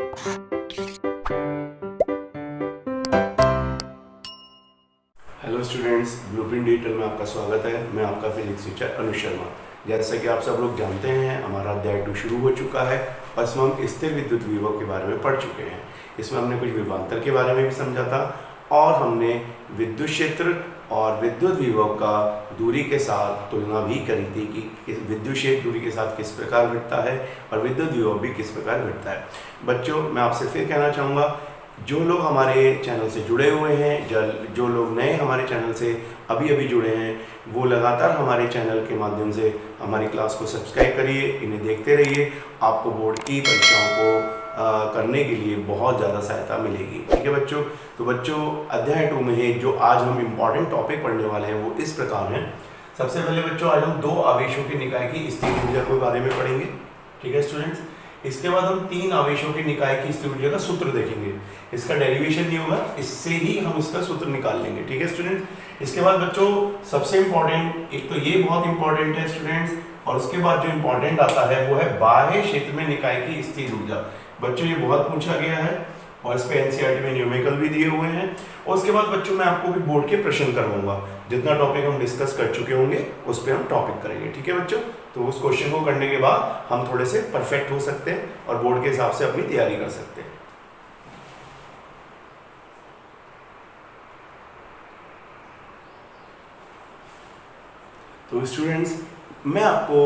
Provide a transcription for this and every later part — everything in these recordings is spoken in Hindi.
हेलो स्टूडेंट्स, ब्लूप्रिंट डिजिटल में आपका स्वागत है। मैं आपका फिजिक्स टीचर अनुज शर्मा। जैसा कि आप सब लोग जानते हैं, हमारा अध्याय 2 शुरू हो चुका है और इसमें हम स्थिर विद्युत विभव के बारे में पढ़ चुके हैं। इसमें हमने कुछ विभवांतर के बारे में भी समझा था और हमने विद्युत क्षेत्र और विद्युत विभव का दूरी के साथ तुलना भी करी थी कि विद्युत क्षेत्र दूरी के साथ किस प्रकार घटता है और विद्युत विभव भी किस प्रकार घटता है। बच्चों, मैं आपसे फिर कहना चाहूँगा, जो लोग हमारे चैनल से जुड़े हुए हैं, जो लोग नए हमारे चैनल से अभी जुड़े हैं, वो लगातार हमारे चैनल के माध्यम से हमारी क्लास को सब्सक्राइब करिए, इन्हें देखते रहिए। आपको बोर्ड की परीक्षाओं को करने के लिए बहुत ज़्यादा सहायता मिलेगी। ठीक है बच्चों। तो बच्चों, अध्याय 2 में जो आज हम इम्पॉर्टेंट टॉपिक पढ़ने वाले हैं वो इस प्रकार हैं। सबसे पहले बच्चों, आज हम 2 आवेशों के निकाय की स्थिर ऊर्जा के बारे में पढ़ेंगे। ठीक है स्टूडेंट्स। इसके बाद हम 3 आवेशों के निकाय की स्थिर ऊर्जा का सूत्र देखेंगे। इसका डेरिवेशन नहीं होगा, इससे ही हम इसका सूत्र निकाल लेंगे। ठीक है स्टूडेंट्स। इसके बाद बच्चों, सबसे इंपॉर्टेंट, एक तो ये बहुत इंपॉर्टेंट है स्टूडेंट्स, और उसके बाद जो इंपॉर्टेंट आता है वो है बाह्य क्षेत्र में निकाय की स्थिर ऊर्जा। बच्चों, ये बहुत पूछा गया है और इस पे एनसीईआरटी में न्यूमेरिकल भी दिए हुए हैं। और उसके बाद बच्चों, मैं आपको भी बोर्ड के प्रश्न करवाऊंगा। जितना टॉपिक हम डिस्कस कर चुके होंगे उस पर हम टॉपिक करेंगे। ठीक है बच्चों। तो उस क्वेश्चन को करने के बाद हम थोड़े से परफेक्ट हो सकते हैं और बोर्ड के हिसाब से अपनी तैयारी कर सकते हैं। तो स्टूडेंट्स, मैं आपको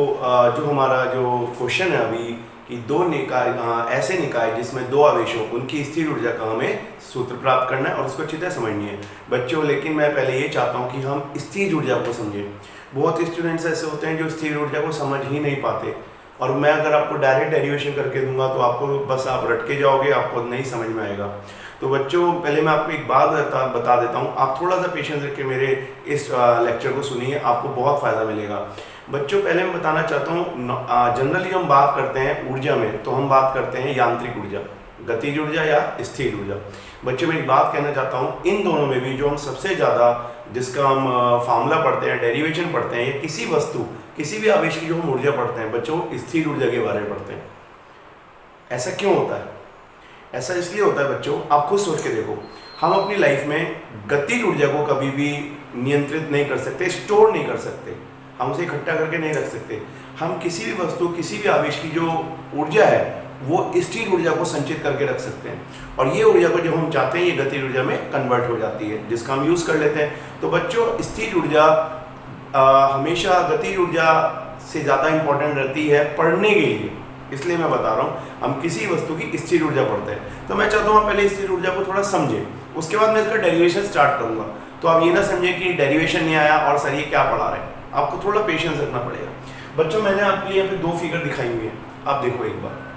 जो हमारा जो क्वेश्चन है अभी कि 2 निकाय, ऐसे निकाय जिसमें 2 आवेशों, उनकी स्थिर ऊर्जा का हमें सूत्र प्राप्त करना है और उसको अच्छी तरह समझनी है बच्चों। लेकिन मैं पहले ये चाहता हूँ कि हम स्थिर ऊर्जा को समझें। बहुत स्टूडेंट्स ऐसे होते हैं जो स्थिर ऊर्जा को समझ ही नहीं पाते, और मैं अगर आपको डायरेक्ट डेरिवेशन करके दूंगा तो आपको बस आप रट के जाओगे, आपको नहीं समझ में आएगा। तो बच्चों, पहले मैं आपको एक बात बता देता हूँ, आप थोड़ा सा पेशेंस रख के मेरे इस लेक्चर को सुनिए, आपको बहुत फ़ायदा मिलेगा। बच्चों, पहले मैं बताना चाहता हूँ, जनरली हम बात करते हैं ऊर्जा में तो हम बात करते हैं यांत्रिक ऊर्जा, गतिज ऊर्जा या स्थिर ऊर्जा। बच्चों, मैं एक बात कहना चाहता हूँ, इन दोनों में भी जो हम सबसे ज़्यादा जिसका हम फार्मूला पढ़ते हैं, डेरिवेशन पढ़ते हैं, या किसी वस्तु, किसी भी आवेश की जो हम ऊर्जा पढ़ते हैं बच्चों, स्थिर ऊर्जा के बारे में पढ़ते हैं। ऐसा क्यों होता है? ऐसा इसलिए होता है बच्चों, आप खुद सोच के देखो, हम अपनी लाइफ में गतिज ऊर्जा को कभी भी नियंत्रित नहीं कर सकते, स्टोर नहीं कर सकते, हम उसे इकट्ठा करके नहीं रख सकते। हम किसी भी वस्तु, किसी भी आवेश की जो ऊर्जा है वो स्थिर ऊर्जा को संचित करके रख सकते हैं, और ये ऊर्जा को जब हम चाहते हैं ये गतिज ऊर्जा में कन्वर्ट हो जाती है, जिसका हम यूज़ कर लेते हैं। तो बच्चों, स्थिर ऊर्जा हमेशा गतिज ऊर्जा से ज़्यादा इंपॉर्टेंट रहती है पढ़ने के लिए, इसलिए मैं बता रहा हूँ हम किसी वस्तु की स्थिर ऊर्जा पढ़ते हैं। तो मैं चाहता हूँ पहले स्थिर ऊर्जा को थोड़ा समझें, उसके बाद मैं इसका डेरिवेशन स्टार्ट करूँगा। तो आप ये ना समझें कि डेरिवेशन नहीं आया और सर ये क्या पढ़ा रहे हैं, आपको थोड़ा पेशेंस रखना पड़ेगा। बच्चों, मैंने आपके लिए यहाँ पे 2 फिगर दिखाई हुई है, आप देखो एक बार।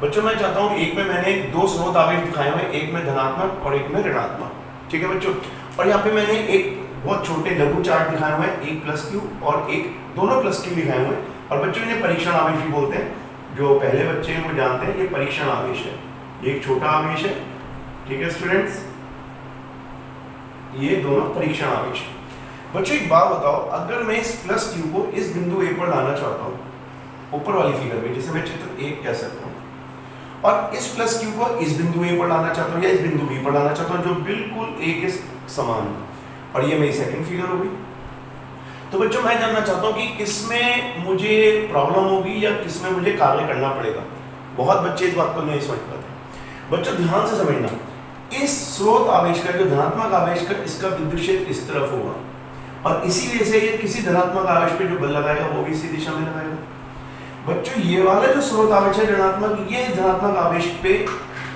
बच्चों, मैं चाहता हूँ, एक में मैंने 2 स्रोत आवेश दिखाए हुए हैं, एक में धनात्मक और एक में ऋणात्मक। ठीक है बच्चों। और यहाँ पे मैंने एक बहुत छोटे लघु चार्ट दिखाए हुए हैं, एक प्लस क्यू और एक, दोनों प्लस क्यू दिखाए हुए हैं। और बच्चों, इन्हें परीक्षण आवेश भी बोलते हैं। जो पहले बच्चे हैं वो जानते हैं ये परीक्षण आवेश है, ये एक छोटा आवेश है। ठीक है स्टूडेंट्स, ये दोनों परीक्षण आवेश है। बच्चों, एक बात बताओ, अगर मैं इस प्लस क्यू को इस बिंदु ए पर लाना चाहता हूँ, ऊपर वाली फिगर में, जिसे मैं चित्र 1 कह सकता हूँ, और इस प्लस क्यू को इस बिंदु ए पर लाना चाहता हूँ या इस बिंदु बी पर लाना चाहता हूँ, जो बिल्कुल ए के समान है, और ये मेरी सेकंड फिगर हो गई। तो बच्चों, मैं जानना चाहता हूँ कि किसमें मुझे प्रॉब्लम होगी या किसमें मुझे कार्य करना पड़ेगा। बहुत बच्चे इस बात को नहीं समझ पाते। बच्चों, ध्यान से समझना, इस स्रोत आवेश का, जो धनात्मक आवेश का, इसका विद्युत क्षेत्र इस तरफ होगा, और इसी वजह से ये किसी धनात्मक आवेश पे जो बल लगाएगा वो भी इसी दिशा में लगाएगा। बच्चों, ये वाला जो स्रोत आवेश है ऋणात्मक, ये धनात्मक आवेश पे,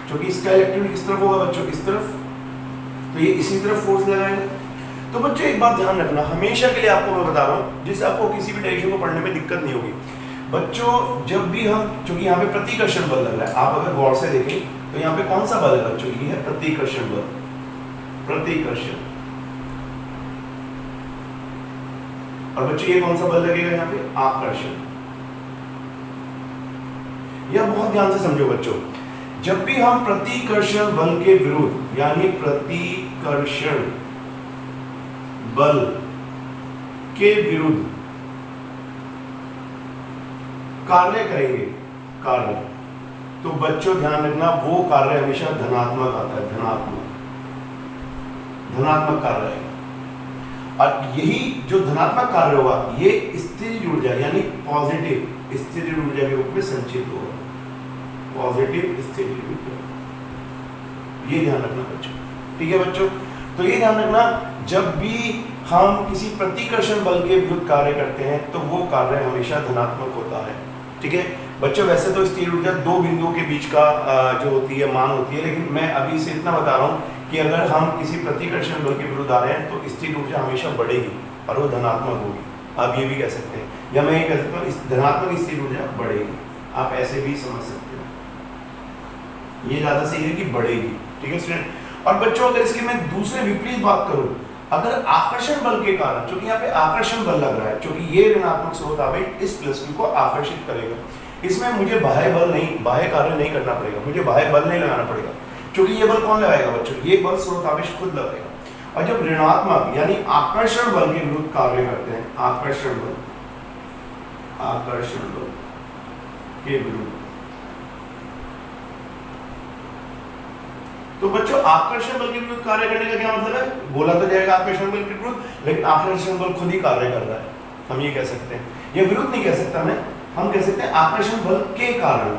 क्योंकि इसका इलेक्ट्रॉन किस तरफ होगा बच्चों, इस तरफ, तो ये इसी तरफ फोर्स लगाएगा। तो बच्चों, एक बात ध्यान रखना, हमेशा के लिए आपको मैं बता रहा हूँ, जिससे आपको किसी भी डायरेक्शन को पढ़ने में दिक्कत नहीं होगी। बच्चों, जब भी हम, क्योंकि यहाँ पे प्रतिकर्षण बल लग रहा है, आप अगर गौर से देखें तो यहाँ पे कौन सा बल है बच्चों, ये है प्रतिकर्षण बल, प्रतिकर्षण। और बच्चों, ये कौन सा बल लगेगा यहाँ पे, आकर्षण। यह बहुत ध्यान से समझो बच्चों, जब भी हम प्रतिकर्षण बल के विरुद्ध, यानी प्रतिकर्षण बल के विरुद्ध कार्य करेंगे, कार्य, तो बच्चों ध्यान रखना वो कार्य हमेशा धनात्मक आता है, धनात्मक कार्य आएगा। और यही जो धनात्मक कार्य होगा ये स्थिर ऊर्जा यानी पॉजिटिव स्थिर ऊर्जा के रूप में संचित होगा, पॉजिटिव स्थिर ऊर्जा। ये ध्यान रखना बच्चों, ठीक है बच्चों। तो ये ध्यान रखना जब भी हम किसी प्रतिकर्षण बल के विरुद्ध कार्य करते हैं तो वो कार्य हमेशा धनात्मक होता है, ठीक है बच्चों। वैसे तो स्थिर ऊर्जा दो बिंदुओं के बीच का जो होती है मान होती है, लेकिन मैं अभी से इतना बता रहा हूँ कि अगर हम किसी प्रतिकर्षण बल के विरुद्ध आ रहे हैं तो स्थिर ऊर्जा हमेशा बढ़ेगी और वो धनात्मक होगी। आप ये भी कह सकते हैं, या मैं ये कह सकता हूँ धनात्मक स्थिर ऊर्जा बढ़ेगी, आप ऐसे भी समझ सकते हो। ये ज्यादा सही है कि बढ़ेगी, ठीक है स्टूडेंट। और बच्चों अगर इसकी मैं दूसरे विपरीत बात करूं, अगर आकर्षण बल के कारण, क्योंकि यहाँ पे आकर्षण बल लग रहा है, क्योंकि ये ऋणात्मक स्रोत आवेश इस प्लस क्यू को आकर्षित करेगा, इसमें मुझे बाह्य बल नहीं, बाह्य कार्य नहीं करना पड़ेगा, मुझे बाह्य बल नहीं लगाना पड़ेगा, क्योंकि ये बल कौन लगाएगा बच्चों, ये बल स्रोत आवेश खुद लगाएगा। और जब ऋणात्मक यानी आकर्षण बल के विरुद्ध कार्य करते हैं, आकर्षण बल के विरुद्ध, तो बच्चों आकर्षण बल के विरुद्ध कार्य करने का क्या मतलब है, बोला तो जाएगा आकर्षण बल के विरुद्ध, लेकिन आकर्षण बल खुद ही कार्य कर रहा है, हम ये कह सकते हैं। ये विरुद्ध नहीं कह सकता मैं, हम कह सकते हैं आकर्षण बल के कारण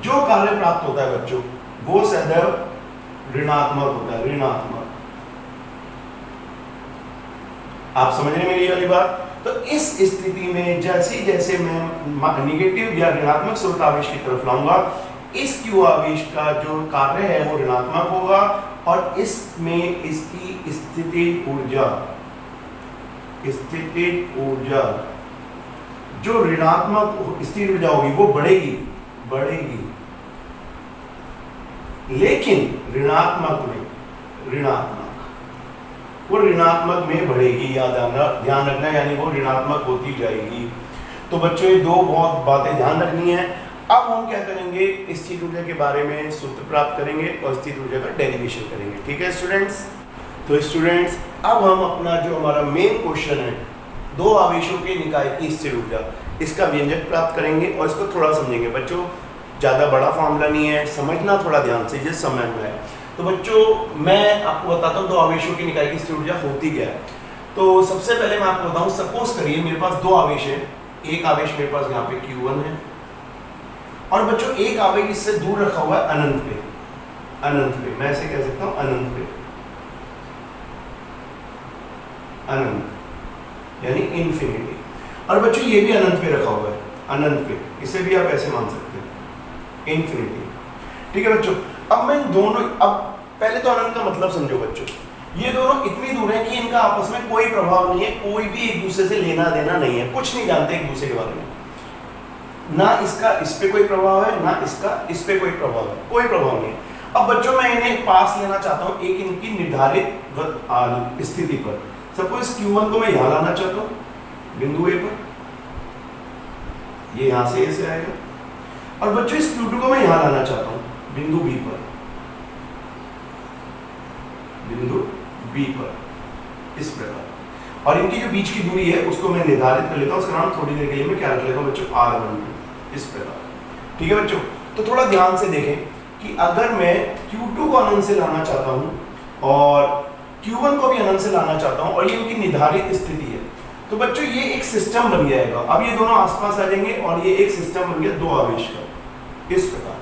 जो कार्य प्राप्त होता है बच्चों वो सदैव ऋणात्मक होता है, ऋणात्मक। आप समझ रहे हैं मेरी वाली बात। तो इस स्थिति में जैसे जैसे मैं निगेटिव या ऋणात्मक स्रोत आवेश की तरफ लाऊंगा, इस क्यू आवेश का जो कार्य है वो ऋणात्मक होगा और इसमें इसकी स्थितिज ऊर्जा जो ऋणात्मक स्थिर ऊर्जा होगी वो बढ़ेगी, लेकिन ऋणात्मक में बढ़ेगी, याद ध्यान रखना, यानी वो ऋणात्मक होती जाएगी। तो बच्चों ये दो बहुत बातें ध्यान रखनी है। अब हम क्या करेंगे, स्थिर ऊर्जा के बारे में सूत्र प्राप्त करेंगे और स्थिर ऊर्जा का डेरिवेशन करेंगे, ठीक है स्टूडेंट्स। तो स्टूडेंट्स अब हम अपना जो हमारा मेन क्वेश्चन है, दो आवेशों के निकाय की स्थिर ऊर्जा, इसका व्यंजक प्राप्त करेंगे और इसको थोड़ा समझेंगे बच्चों। ज़्यादा बड़ा फॉर्मूला नहीं है, समझना थोड़ा ध्यान से, जिस समझ में है। तो बच्चों मैं आपको बताता हूँ दो आवेशों की निकाय की स्थिर ऊर्जा होती क्या है। तो सबसे पहले मैं आपको बताऊँ, सपोज करिए मेरे पास दो आवेश है, एक आवेश मेरे पास यहाँ पे Q1 है और बच्चों एक आवेश इससे दूर रखा हुआ है अनंत पे, मैं ऐसे कह सकता हूँ अनंत पे, अनंत यानी इन्फिनिटी। और बच्चों ये भी अनंत पे रखा हुआ है, अनंत पे, इसे भी आप ऐसे मान सकते हैं इन्फिनिटी, ठीक है बच्चों। अब मैं दोनों, अब पहले तो अनंत का मतलब समझो बच्चों, ये दोनों इतनी दूर है कि इनका आपस में कोई प्रभाव नहीं है, कोई भी एक दूसरे से लेना देना नहीं है, कुछ नहीं जानते एक दूसरे के बारे में, ना इसका इस पे कोई प्रभाव है, ना इसका इस पे कोई प्रभाव है, कोई प्रभाव नहीं है। अब बच्चों मैं इन्हें पास लेना चाहता हूँ एक इनकी निर्धारित स्थिति पर। सपोज Q1 को मैं यहाँ लाना चाहता हूँ बिंदु A पर, ये यहाँ से A से आएगा, और बच्चों इस Q2 को मैं यहाँ लाना चाहता हूँ बिंदु B पर, इस प्रकार। और इनकी जो बीच की दूरी है उसको मैं निर्धारित कर लेता हूँ, उसका नाम थोड़ी देर के लिए मैं क्या रख लेता हूँ बच्चों, R1, इस प्रकार, ठीक है बच्चों। तो थोड़ा ध्यान से देखें कि अगर मैं Q2 को अनंत से लाना चाहता हूँ और Q1 को भी अनंत से लाना चाहता हूँ और ये उनकी निर्धारित स्थिति है, तो बच्चों ये एक सिस्टम बन जाएगा। अब ये दोनों आसपास आ जाएंगे और ये एक सिस्टम बन गया दो आवेश का, इस प्रकार।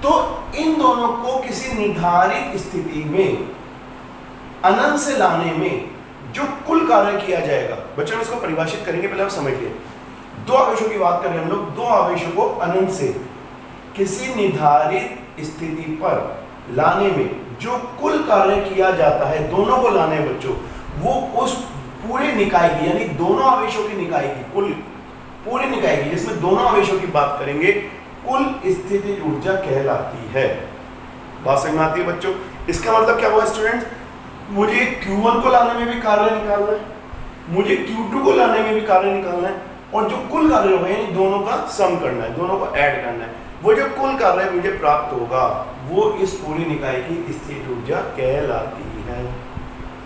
तो इन दोनों को किसी निर्धारित स्थिति में अनंत से लाने में जो कुल कार्य किया जाएगा, बच्चों इसको परिभाषित करेंगे, पहले आप समझिए। दो आवेशों की बात करें हम लोग, दो आवेशों को अनंत से किसी निर्धारित स्थिति पर लाने में जो कुल कार्य किया जाता है दोनों को लाने बच्चों, वो उस पूरे निकाय की, यानी दोनों आवेशों की निकाय की, कुल पूरे निकाय की, जिसमें दोनों आवेशों की बात करेंगे, कुल स्थितिज ऊर्जा कहलाती है। बात समझ में आती है बच्चों। इसका मतलब क्या हुआ स्टूडेंट, मुझे Q1 को लाने में भी कार्य निकालना है, मुझे Q2 को लाने में भी कार्य निकालना है, और जो कुल कार्य होगा यानी दोनों का सम करना है, दोनों को ऐड करना है। वो जो कुल कार्य मुझे प्राप्त होगा वो इस पूरी निकाय की स्थितिज ऊर्जा कहलाती है,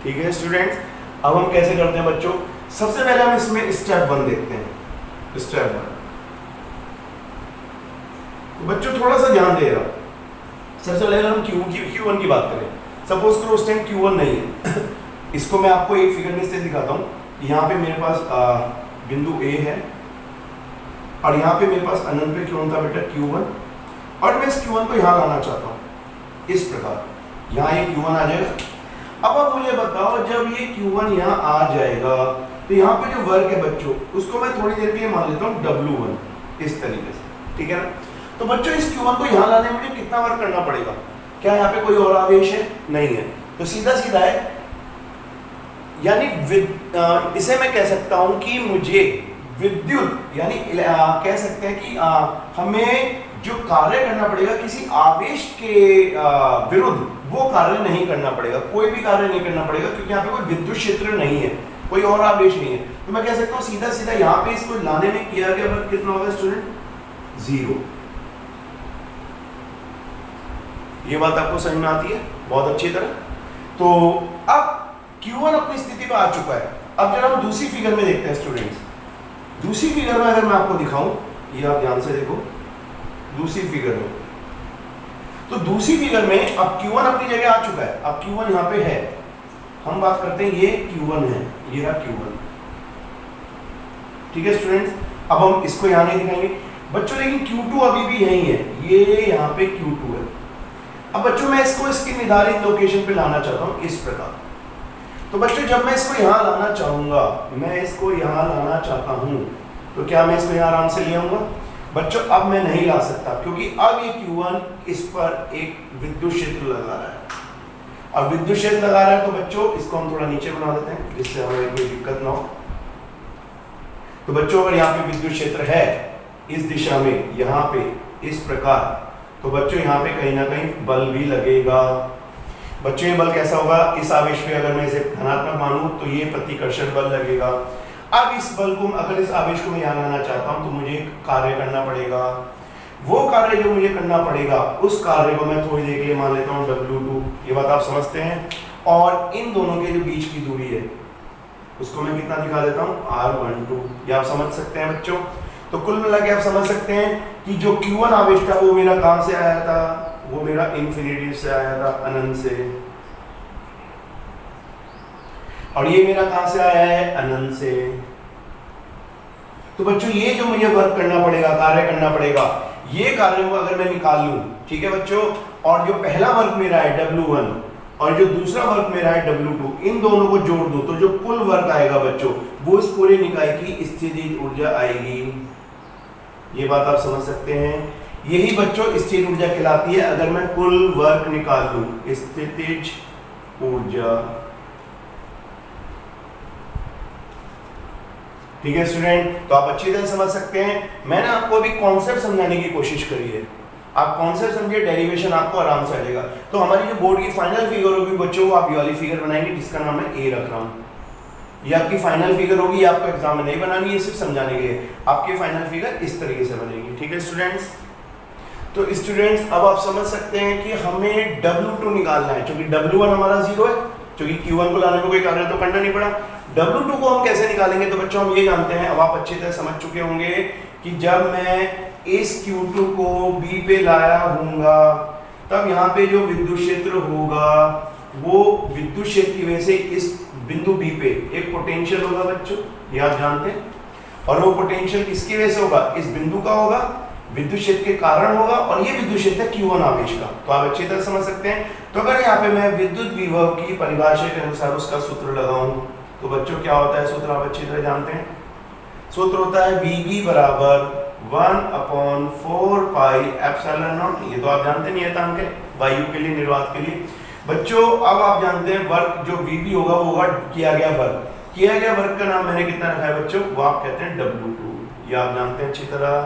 ठीक है स्टूडेंट्स। अब हम कैसे करते हैं बच्चों, सबसे पहले हम इसमें स्टेप 1 देखते हैं। स्टेप 1, तो बच्चों थोड़ा सा ध्यान देगा। सबसे पहले हम Q1 की बात करें, सपोज करो उस टाइम Q1 नहीं है इसको मैं आपको एक फिगर में से दिखाता हूँ। यहाँ पे मेरे पास बिंदु A है और यहाँ पे मेरे पास अनंत पे कौन था बेटा Q1, और मैं इस Q1 को यहाँ लाना चाहता हूँ इस प्रकार, यहाँ ये Q1 आ जाएगा। अब आप मुझे बताओ जब ये Q1 यहाँ आ जाएगा तो यहाँ पे जो वर्क है बच्चों उसको मैं थोड़ी देर के लिए मान लेता हूँ W1 इस तरीके से, ठीक है ना। तो बच्चों इस Q1 को यहाँ लाने में मुझे कितना वर्क करना पड़ेगा? क्या यहाँ पे कोई और आवेश है? नहीं है, तो सीधा सीधा है, यानी इसे मैं कह सकता हूं कि मुझे विद्युत यानी कह सकते हैं कि हमें जो कार्य करना पड़ेगा किसी आवेश के विरुद्ध, वो कार्य नहीं करना पड़ेगा, कोई भी कार्य नहीं करना पड़ेगा, क्योंकि यहाँ पे कोई विद्युत क्षेत्र नहीं है, कोई और आवेश नहीं है। तो मैं कह सकता हूँ सीधा सीधा यहाँ पे इसको लाने में किया गया वर्क कितना होगा स्टूडेंट? 0। ये बात आपको समझ में आती है बहुत अच्छी तरह। तो अब Q1 अपनी स्थिति पर आ चुका है। अब जरा हम दूसरी फिगर में देखते हैं स्टूडेंट्स। दूसरी फिगर में अगर मैं आपको दिखाऊं, ये आप ध्यान से देखो दूसरी फिगर में, तो दूसरी फिगर में अब Q1 अपनी जगह आ चुका है। अब Q1 यहाँ पे है, हम बात करते हैं ये Q1 है, ये रहा Q1, ठीक है स्टूडेंट्स। अब हम इसको यहाँ नहीं दिखाएंगे बच्चों, लेकिन Q2 अभी भी यही है, ये यहाँ पे Q2 है। अब बच्चों मैं इसको इसकी निर्धारित लोकेशन पे लाना चाहता हूँ इस प्रकार। तो बच्चों जब मैं इसको यहाँ लाना चाहूंगा, मैं इसको यहाँ लाना चाहता हूँ, तो क्या मैं इसको यहाँ आराम से ले आऊंगा? बच्चों अब मैं नहीं ला सकता, क्योंकि अब ये Q1 इस पर एक विद्युत क्षेत्र लगा रहा है। अब विद्युत क्षेत्र लगा रहा है तो बच्चों इसको हम थोड़ा नीचे बना देते हैं जिससे हमें कोई दिक्कत ना हो। तो बच्चों अगर यहाँ पे विद्युत क्षेत्र है इस दिशा में, यहाँ पे इस प्रकार, तो बच्चों यहाँ पे कहीं ना कहीं बल भी लगेगा। बच्चों ये बल कैसा होगा? इस आवेश पे अगर मैं इसे धनात्मक मानूं तो ये प्रतिकर्षण बल लगेगा। अब इस बल को, अगर इस आवेश को मैं यहाँ लाना चाहता हूँ तो मुझे कार्य करना पड़ेगा। वो कार्य जो मुझे करना पड़ेगा उस कार्य को मैं थोड़ी देर के लिए मान लेता हूँ W2। ये बात आप समझते हैं। और इन दोनों के जो बीच की दूरी है उसको मैं कितना दिखा देता हूँ? R12। ये आप समझ सकते हैं बच्चों। तो कुल मिला के आप समझ सकते हैं कि जो Q1 आवेश था वो मेरा कहाँ से आया था? वो मेरा इंफिनिटी से आया था, अनंत से। और ये मेरा कहां से आया है? अनंत से। तो बच्चों ये जो मुझे वर्क करना पड़ेगा, कार्य करना पड़ेगा, ये कार्य को अगर मैं निकाल लूं, ठीक है बच्चों, और जो पहला वर्क मेरा है W1 और जो दूसरा वर्क मेरा है W2, इन दोनों को जोड़ दो तो जो कुल वर्क आएगा बच्चों वो इस पूरे निकाय की स्थितिज ऊर्जा आएगी। ये बात आप समझ सकते हैं। यही बच्चों स्थिर ऊर्जा कहलाती है अगर मैं कुल वर्क निकाल लूं, स्थितिज ऊर्जा। ठीक है स्टूडेंट, तो आप अच्छी तरह समझ सकते हैं। मैंने आपको अभी कॉन्सेप्ट समझाने की कोशिश करी है, आप कॉन्सेप्ट समझिए, डेरिवेशन आपको आराम से आ जाएगा। तो हमारी जो बोर्ड की फाइनल फिगर होगी बच्चों, वो आप ये वाली फिगर बनाएंगे जिसका नाम मैं ए रख रहा हूँ। ये आपकी फाइनल फिगर होगी, ये आपको एग्जाम में नहीं बनानी है, सिर्फ समझाने के लिए। आपकी फाइनल फिगर इस तरीके से बनेगी। ठीक है स्टूडेंट्स, तो स्टूडेंट्स अब आप समझ सकते हैं कि हमें W2 निकालना है, क्योंकि W1 हमारा 0 है, क्योंकि Q1 को लाने में कोई कार्य तो करना नहीं पड़ा। W2 को हम कैसे निकालेंगे? तो बच्चों हम ये जानते हैं, अब आप अच्छी तरह समझ चुके होंगे कि जब मैं इस Q2 को B पे लाया हूँगा तब यहाँ पे जो विद्युत क्षेत्र होगा वो विद्युत क्षेत्र की वजह से इस बिंदु B पे एक पोटेंशियल होगा बच्चों, ये आप जानते हैं। और वो पोटेंशियल किसकी वजह से होगा? इस बिंदु का होगा, विद्युत क्षेत्र के कारण होगा, और ये विद्युत क्षेत्र है Q1 आवेश का। तो आप अच्छी तरह समझ सकते हैं। तो अगर यहाँ पे मैं विद्युत विभव की परिभाषा के अनुसार उसका सूत्र लगाऊं तो बच्चों क्या होता है? सूत्र आप अच्छी तरह जानते हैं। सूत्र होता है VB बराबर 1/4 पाई एप्सिलॉन नॉट। ये तो आप जानते नहीं है, तान के वायु के लिए, निर्वात के लिए। बच्चों अब आप जानते हैं वर्क जो VB होगा वो होगा किया गया वर्क। किया गया वर्क का नाम मैंने कितना रखा है बच्चों? वो आप कहते हैं W2। ये आप जानते हैं अच्छी तरह,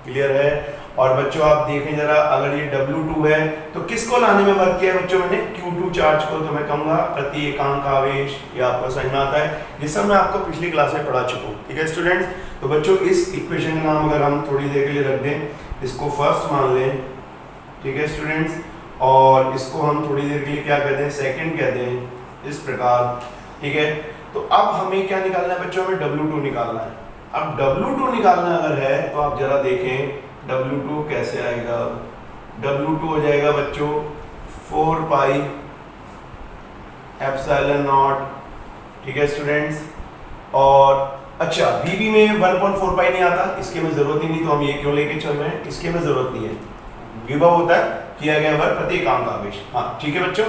क्लियर है। और बच्चों आप देखें जरा, अगर ये W2 है तो किसको लाने में वर्क किया है बच्चों? मैंने Q2 चार्ज को। तो मैं कहूँगा प्रति एकांक आवेश। ये आपको समझ में आता है, जिससे मैं आपको पिछली क्लास में पढ़ा चुका हूँ। ठीक है स्टूडेंट्स, तो बच्चों इस इक्वेशन का नाम अगर हम थोड़ी देर के लिए रख दें, इसको फर्स्ट मान लें, ठीक है स्टूडेंट्स, और इसको हम थोड़ी देर के लिए क्या कहते हैं? सेकंड कहते हैं, इस प्रकार। ठीक है, तो अब हमें क्या निकालना है बच्चों? हमें W2 निकालना है। अब W2 निकालना अगर है तो आप जरा देखें, W2 कैसे आएगा, W2 हो जाएगा बच्चों 4 पाई एप्सिलॉन नॉट, ठीक है स्टूडेंट्स। और अच्छा VB में 1/4 पाई नहीं आता, इसके में जरूरत ही नहीं, तो हम ये क्यों लेके चल रहे हैं, इसके में जरूरत नहीं है। विभव होता है किया गया वर्ग प्रति एकांक आवेश। हाँ ठीक है बच्चों।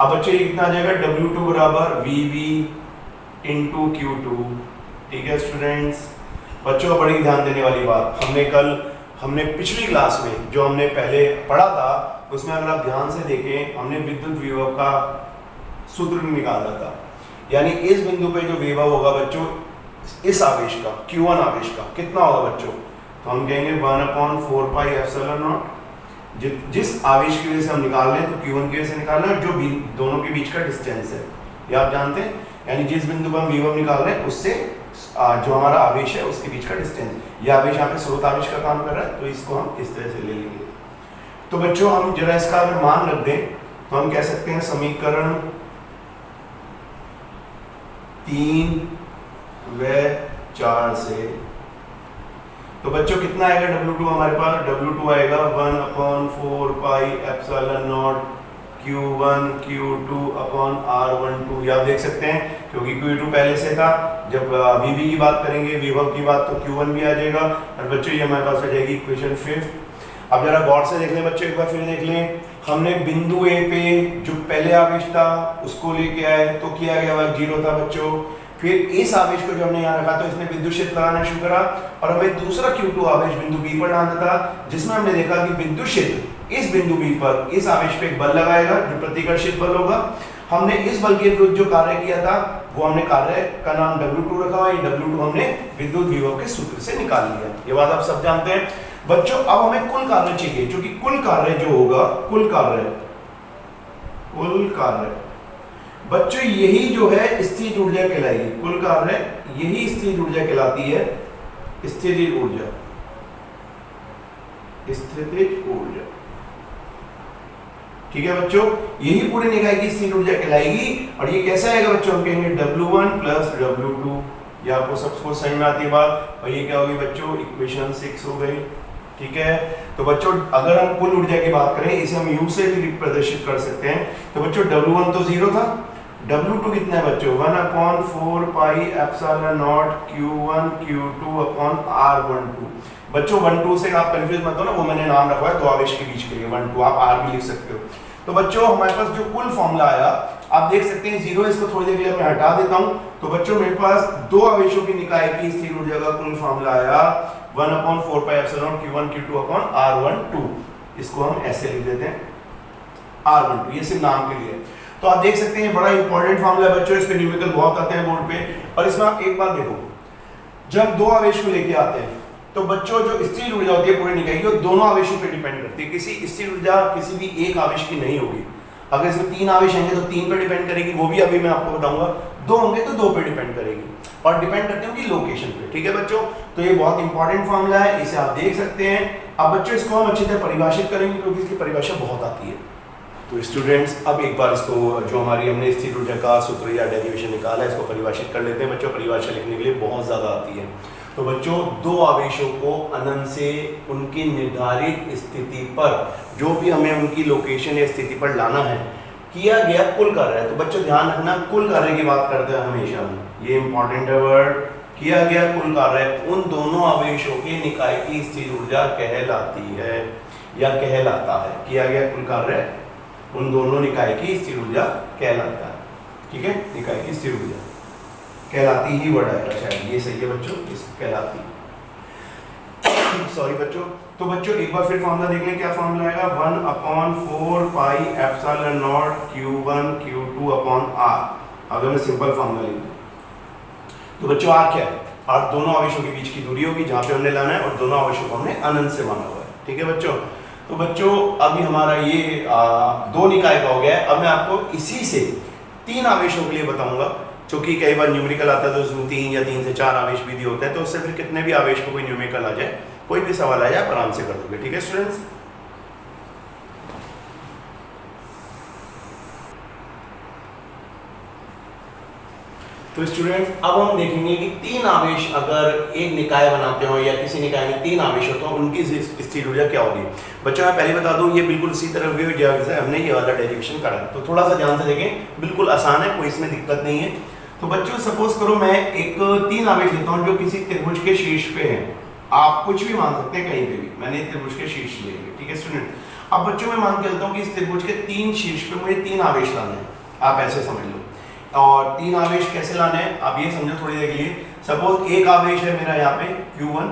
अब बच्चों ये कितना आ जाएगा, W2 बराबर VB इंटू Q2, ठीक है स्टूडेंट्स। बच्चों बड़ी ध्यान देने वाली बात, हमने पिछली क्लास में जो हमने पहले पढ़ा था उसमें अगर आप ध्यान से देखें, हमने विद्युत विभव का सूत्र निकाला था। यानी इस बिंदु पे जो विभव होगा बच्चों इस आवेश का, Q1 आवेश का कितना होगा बच्चों, तो हम कहेंगे 1/4 पाई एप्सिलॉन नॉट। जिस आवेश की वजह से हम निकाल रहे हैं तो Q1 की वजह से निकाल रहे हैं, जो दोनों के बीच का डिस्टेंस है ये आप जानते हैं। यानी जिस बिंदु पर हम विभव निकाल रहे हैं उससे जो हमारा आवेश है उसके बीच का डिस्टेंस, ये आवेश यहाँ पे स्रोत आवेश का काम कर रहा है, तो इसको हम इस तरह से ले लेंगे। तो बच्चों हम जरा इसका अगर मान रख दें तो हम कह सकते हैं समीकरण 3 व 4 से, तो बच्चों कितना आएगा W2 हमारे पास, W2 आएगा 1/4 pi epsilon not Q1 Q2 upon R12। ये आप देख सकते हैं क्योंकि Q2 पहले से था, जब VB की बात करेंगे विभव की बात तो Q1 भी आ जाएगा। और बच्चों ये हमारे पास आ जाएगी इक्वेशन 5। अब जरा गौर से देख लें बच्चों, एक बार फिर देख लें, हमने बिंदु A पे जो पहले आवेश था उसको लेके आए तो किया गया वर्ग 0 था बच्चों। फिर इस आवेश को जो हमने यहाँ रखा तो इसने विद्युत क्षेत्र लगाना शुरू करा और हमें दूसरा Q2 आवेश बिंदु B पर डालना था, जिसमें हमने देखा कि विद्युत क्षेत्र इस बिंदु B पर इस आवेश पे एक बल लगाएगा जो प्रतिकर्षित बल होगा। हमने इस बल के विरुद्ध जो कार्य किया था वो हमने कार्य का नाम W2 रखा हुआ, ये W2 हमने विद्युत विभव के सूत्र से निकाल लिया। ये बात आप सब जानते हैं बच्चों। अब हमें कुल कार्य चाहिए, क्योंकि कुल कार्य जो होगा, कुल कार्य बच्चों यही जो है स्थिर ऊर्जा कहलाएगी। कुल कार्य यही स्थिर ऊर्जा कहलाती है, स्थिर ऊर्जा, स्थितिज ऊर्जा, ठीक है बच्चों। यही पूरी निकाय की स्थिर ऊर्जा कहलाएगी। और ये कैसा आएगा बच्चों, हम कहेंगे W1 प्लस W2। ये आपको सबको समझ में आती है बात। और ये क्या होगी बच्चों, इक्वेशन 6 हो गई, ठीक है। तो बच्चों अगर हम कुल ऊर्जा की बात करें, इसे हम U से भी प्रदर्शित कर सकते हैं। तो बच्चों W1 तो 0 था, W2 कितना है बच्चों, 1/4 pi epsilon not Q1 Q2 upon R12। बच्चों 1-2 से आप कंफ्यूज मत हो ना, वो मैंने नाम रखा है दो आवेश के बीच के लिए 1-2, आप R भी लिख सकते हो। तो बच्चों हमारे पास जो कुल फॉर्मूला आया आप देख सकते हैं 0, इसको थोड़ी देर के लिए मैं हटा देता हूं। तो बच्चों मेरे पास दो आवेशों की निकाय की स्थिर ऊर्जा का कुल फॉर्मूला आया 1/4 pi epsilon not Q1 Q2 upon R12। इसको हम ऐसे लिख देते हैं R12, ये सिर्फ नाम के लिए। तो आप देख सकते हैं बड़ा इंपॉर्टेंट फॉर्मूला है बच्चों, इस पे न्यूमेरिकल बहुत आते हैं बोर्ड पे। और इसमें आप एक बात देखो, जब दो आवेश को लेके आते हैं तो बच्चों जो स्थिर ऊर्जा होती है पूरी निकाय की, वो दोनों आवेशों पे डिपेंड करती है। किसी स्थिर ऊर्जा किसी भी एक आवेश की नहीं होगी। अगर इसमें 3 आवेश होंगे तो 3 पे डिपेंड करेगी, वो भी अभी मैं आपको बताऊंगा। 2 होंगे तो 2 पे डिपेंड करेगी, और डिपेंड करते हैं उनकी लोकेशन पे, ठीक है बच्चों। तो ये बहुत इंपॉर्टेंट फॉर्मूला है, इसे आप देख सकते हैं। अब बच्चों इसको हम अच्छी तरह परिभाषित करेंगे क्योंकि इसकी परिभाषा बहुत आती है। तो स्टूडेंट्स अब एक बार इसको जो हमारी हमने स्थिर ऊर्जा का सूत्र या डेरिवेशन निकाला है इसको परिभाषित कर लेते हैं बच्चों। परिभाषा लिखने के लिए बहुत ज़्यादा आती है। तो बच्चों दो आवेशों को अनंत से उनकी निर्धारित स्थिति पर, जो भी हमें उनकी लोकेशन या स्थिति पर लाना है, किया गया कुल कार्य है। तो बच्चों ध्यान रखना, कुल कार्य की बात करते हैं हमेशा, ये इंपॉर्टेंट है वर्ड। किया गया कुल कार्य उन दोनों आवेशों के निकाय की स्थिर ऊर्जा कहलाती है या कहलाता है। किया गया कुल कार्य उन दोनों निकाय की स्थिर ऊर्जा कहलाता है, ठीक है। निकाय की स्थिर ऊर्जा कहलाती ही वर्ड आएगा शायद, ये सही है बच्चों, इस कहलाती सॉरी बच्चों। तो बच्चों एक बार फिर फॉर्मूला देख लें, क्या फॉर्मूला आएगा, 1/4 pi epsilon not Q1 Q2 upon R। अगर मैं सिंपल फॉर्मूला लिख दूं तो बच्चों R क्या है, R दोनों आवेशों के बीच की दूरी होगी जहां पे हमने लाना है, और दोनों आवेशों को हमने अनंत से माना हुआ है, ठीक है बच्चों। तो बच्चों अभी हमारा ये 2 निकाय का हो गया है। अब मैं आपको इसी से 3 आवेशों के लिए बताऊंगा, क्योंकि कई बार न्यूमेरिकल आता है तो उसमें 3 या 3 से 4 आवेश भी दिए होते हैं। तो उससे फिर कितने भी आवेश को कोई न्यूमेरिकल आ जाए, कोई भी सवाल आ जाए, आप आराम से कर दोगे, ठीक है स्टूडेंट्स। तो स्टूडेंट्स अब हम देखेंगे कि तीन आवेश अगर एक निकाय बनाते हो या किसी निकाय में तीन आवेश होते हैं उनकी स्थिर ऊर्जा क्या होगी। बच्चों मैं पहले बता दूं ये बिल्कुल उसी तरह हुई जैसे हमने ये वाला डेरिवेशन करा है, तो थोड़ा सा ध्यान से देखें, बिल्कुल आसान है, कोई इसमें दिक्कत नहीं है। तो बच्चों सपोज करो मैं एक तीन आवेश लेता हूँ जो किसी त्रिभुज के शीर्ष पे है, आप कुछ भी मान सकते हैं कहीं पे भी, मैंने त्रिभुज के शीर्ष लिए, ठीक है स्टूडेंट। अब बच्चों मैं मान के चलता हूँ कि इस त्रिभुज के तीन शीर्ष पे मुझे तीन आवेश लाने हैं, आप ऐसे समझ लो। और तीन आवेश कैसे लाने हैं आप ये समझो थोड़ी देर के लिए। सपोज एक आवेश है मेरा यहाँ पे Q1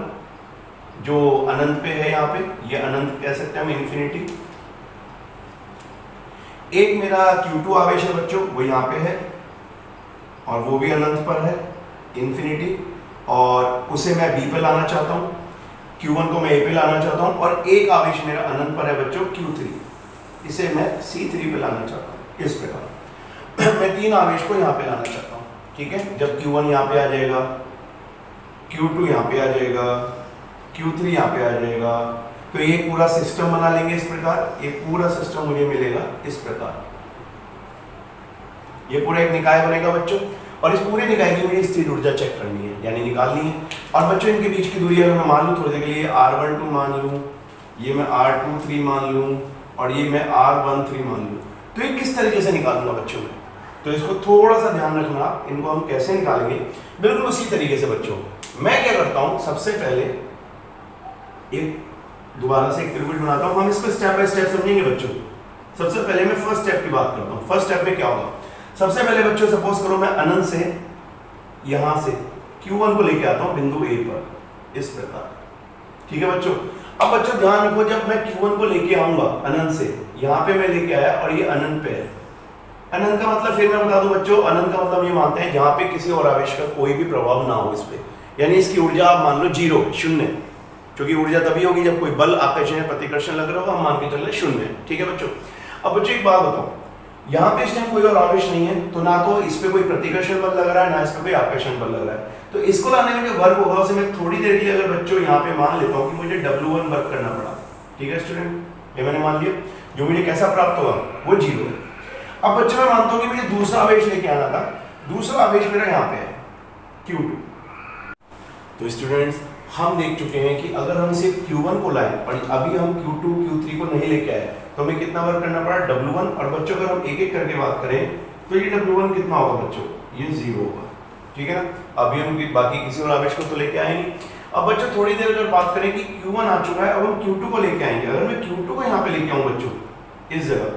जो अनंत पे है, यहाँ पे ये अनंत कह सकते हैं हम, इन्फिनिटी। एक मेरा Q2 आवेश है बच्चों, वो यहाँ पे है और वो भी अनंत पर है, इन्फिनिटी, और उसे मैं B पे लाना चाहता हूँ, Q1 को मैं A पे लाना चाहता हूँ। और एक आवेश मेरा अनंत पर है बच्चों Q3, इसे मैं C3 पे लाना चाहता हूँ। इस प्रकार मैं तीन आवेश को यहाँ पे लाना चाहता हूँ, ठीक है। जब Q1 यहाँ पे आ जाएगा, Q2 यहाँ पे आ जाएगा, Q3 यहाँ पे आ जाएगा, तो ये पूरा सिस्टम बना लेंगे इस प्रकार। एक पूरा सिस्टम मुझे मिलेगा इस प्रकार, ये पूरा एक निकाय बनेगा बच्चों। और इस पूरे निकाय की मुझे स्थिर ऊर्जा चेक करनी है, यानी निकालनी है। और बच्चों इनके बीच की दूरी अगर मैं मान लूँ थोड़ी देर के लिए, R12 मान लूँ, ये मैं R23 मान लूँ और ये मैं R13 मान लूँ, तो ये किस तरीके से निकालूंगा बच्चों में, तो इसको थोड़ा सा ध्यान रखना, इनको हम कैसे निकालेंगे बिल्कुल उसी तरीके से बच्चों। मैं क्या करता हूं, सबसे पहले एक दोबारा से एक त्रिभुज बनाता हूं, हम इसको स्टेप बाय स्टेप समझेंगे बच्चों। सबसे पहले मैं फर्स्ट स्टेप की बात करता हूं। फर्स्ट स्टेप में क्या होगा, सबसे पहले बच्चों सपोज करो मैं अनंत से यहां से Q1 को लेके आता हूं बिंदु A पर, इस प्रकार, ठीक है बच्चों। अब बच्चों ध्यान रखो, जब मैं Q1 को लेके आऊंगा अनंत से, यहाँ पे मैं लेके आया और ये अनंत पे है। अनंत का मतलब फिर मैं बता दूं बच्चों, अनंत का मतलब ये मानते हैं जहां पे किसी और आवेश का कोई भी प्रभाव ना हो इस पे, यानी इसकी ऊर्जा आप मान लो जीरो, शून्य, क्योंकि ऊर्जा तभी होगी जब कोई बल आकर्षण या प्रतिकर्षण लग रहा होगा, हम मान के चल रहे शून्य, ठीक है बच्चों। अब बच्चों एक बात बताओ, यहाँ पे इस टाइम कोई और आवेश नहीं है, तो ना तो इस पे कोई प्रतिकर्षण बल लग रहा है ना इस पे कोई आकर्षण बल लग रहा है, तो इसको लाने में जो वर्क होगा उसे मैं थोड़ी देर के लिए अगर बच्चों यहाँ पे मान लेता हूँ कि मुझे W1 वर्क करना पड़ा, ठीक है स्टूडेंट, ये मैंने मान लिया, जो मुझे कैसा प्राप्त होगा वो जीरो है। अब बच्चों मैं मानता हूँ कि मुझे दूसरा आवेश लेके आना था, दूसरा आवेश मेरा यहाँ पे है Q2। तो स्टूडेंट्स हम देख चुके हैं कि अगर हम सिर्फ Q1 को लाएं और अभी हम Q2 Q3 को नहीं लेके आए तो हमें कितना वर्क करना पड़ा, W1। और बच्चों अगर हम एक एक करके बात करें तो ये W1 कितना होगा बच्चों, ये 0 होगा, ठीक है ना। अभी हम बाकी किसी और आवेश को तो लेके आए नहीं। अब बच्चों थोड़ी देर अगर बात करें कि Q1 आ चुका है, अब हम Q2 को लेके आएंगे। अगर मैं Q2 को यहाँ पे लेके आऊँ बच्चों इस जगह,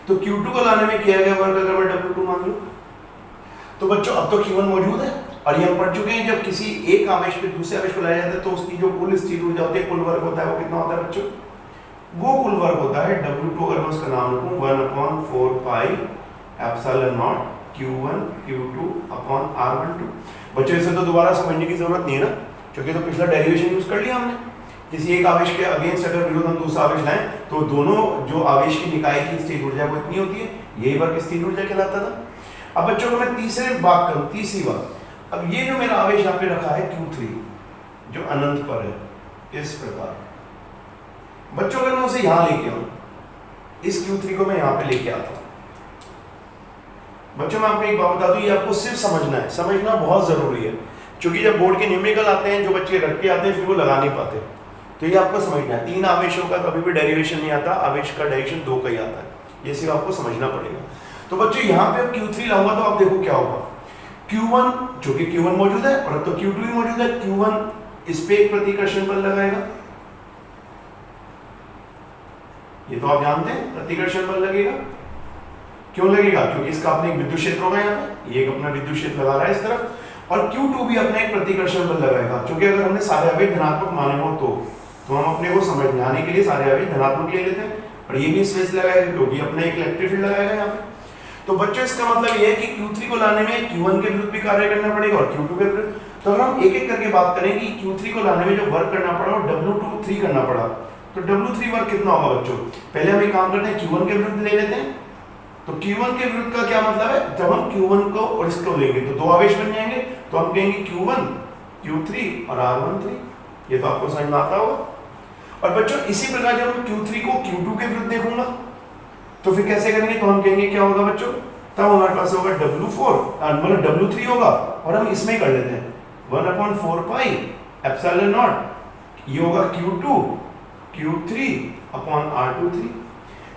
तो Q2 को लाने में किया गया वर्क अगर मैं W2 मान लूँ, तो बच्चों अब तो Q1 मौजूद है और ये हम पढ़ चुके हैं, जब किसी एक आवेश पे दूसरे आवेश को लाया जाता है तो उसकी जो कुल स्थिर ऊर्जा होती है, कुल वर्क होता है, वो कितना होता है बच्चों, वो कुल वर्क होता है W2, अगर मैं उसका नाम रखूं 1/4 pi epsilon not Q1 Q2 upon R12। बच्चों इसे तो दोबारा समझने की जरूरत नहीं है ना, क्योंकि तो पिछला डेरिवेशन यूज कर लिया हमने। किसी एक आवेश के अगेंस्ट अगर विरुद्ध हम दूसरा आवेश लाएं तो दोनों जो आवेश की निकाय की स्थिर ऊर्जा वो इतनी होती है, यही वर्क स्थिर ऊर्जा कहलाता था। अब बच्चों को मैं तीसरी बात, अब ये जो मेरा आवेश यहाँ पे रखा है Q3 जो अनंत पर है, इस प्रकार बच्चों अगर मैं उसे यहां लेके आऊं, इस Q3 को मैं यहाँ पे लेके आता हूं। बच्चों मैं आपको एक बात बता दूं, ये आपको सिर्फ समझना है, समझना बहुत जरूरी है, क्योंकि जब बोर्ड के न्यूमेरिकल आते हैं जो बच्चे रट के आते हैं फिर वो लगा नहीं पाते, तो ये आपको समझना है। तीन आवेशों का कभी भी डेरिवेशन नहीं आता, आवेश का डायरेक्शन दो का ही आता है, ये सिर्फ आपको समझना पड़ेगा। तो बच्चों यहाँ पे अब Q3 लाऊंगा तो आप देखो क्या होगा, Q1 जो कि Q1 मौजूद है और अब तो Q2 भी मौजूद है, Q1 इस पे एक प्रतिकर्षण बल लगाएगा, ये तो आप जानते हैं प्रतिकर्षण बल लगेगा। क्यों लगेगा, क्योंकि इसका अपना एक विद्युत क्षेत्र होगा, यहाँ पे ये एक अपना विद्युत क्षेत्र लगा रहा है इस तरफ, और Q2 भी अपना एक प्रतिकर्षण बल लगाएगा। क्योंकि अगर हमने सारे आवेश धनात्मक माने हो तो हम अपने को समझने आने के लिए सारे आवेश धनात्मक ले लेते हैं, और ये भी स्पेस लगाएगा क्योंकि अपना एक इलेक्ट्रिक फील्ड लगाएगा यहाँ पे। तो बच्चों इसका मतलब ये है कि Q3 को लाने में Q1 के विरुद्ध भी कार्य करना पड़ेगा और Q2 के विरुद्ध। तो अगर हम एक एक करके बात करें कि Q3 को लाने में जो वर्क करना पड़ा वो W23 करना पड़ा, तो W3 वर्क कितना होगा बच्चों, पहले हम एक काम करते हैं Q1 के विरुद्ध ले लेते हैं। तो Q1 के विरुद्ध का क्या मतलब है, जब हम Q1 को और इसको लेंगे तो दो आवेश बन जाएंगे, तो हम कहेंगे Q1 Q3 और R13, ये तो आपको समझ में आता होगा। और बच्चों इसी प्रकार जब हम Q3 को Q2 के विरुद्ध देखूंगा तो फिर कैसे करेंगे, तो हम कहेंगे क्या होगा बच्चों, तब हमारे पास होगा W4 मतलब W3 होगा, और हम इसमें ही कर लेते हैं 1/4 पाई एप्सिलॉन नॉट, ये होगा Q2 Q3 अपॉन R23।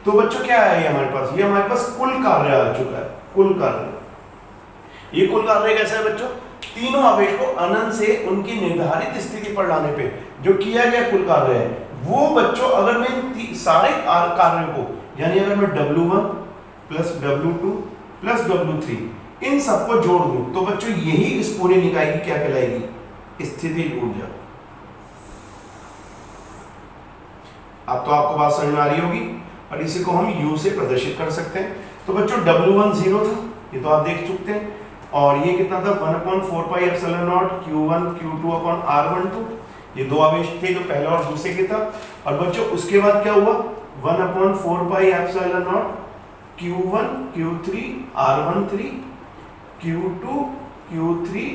तो बच्चों क्या है ये हमारे पास, ये हमारे पास कुल कार्य आ चुका है, कुल कार्य। ये कुल कार्य कैसा है बच्चों, तीनों आवेश को अनंत से उनकी निर्धारित स्थिति पर लाने पे जो किया गया कुल कार्य है, वो बच्चों अगर मैं सारे कार्यों को, यानी अगर मैं W1 plus W2 plus W3 इन सबको जोड़ दूं, तो बच्चों यही इस पूरे निकाय की क्या कहलाएगी, स्थितिज ऊर्जा। अब तो आपको बात समझ में आ रही होगी, और इसी को हम U से प्रदर्शित कर सकते हैं। तो बच्चों W1 0 था, ये तो आप देख चुके हैं, और ये कितना था 1/4 pi epsilon not Q1 Q2 upon R12, ये दो आवेश थे जो पहला और दूसरे के था। और बच्चों उसके बाद क्या हुआ 1/4 pi epsilon not Q1 Q3 R13 Q2 Q3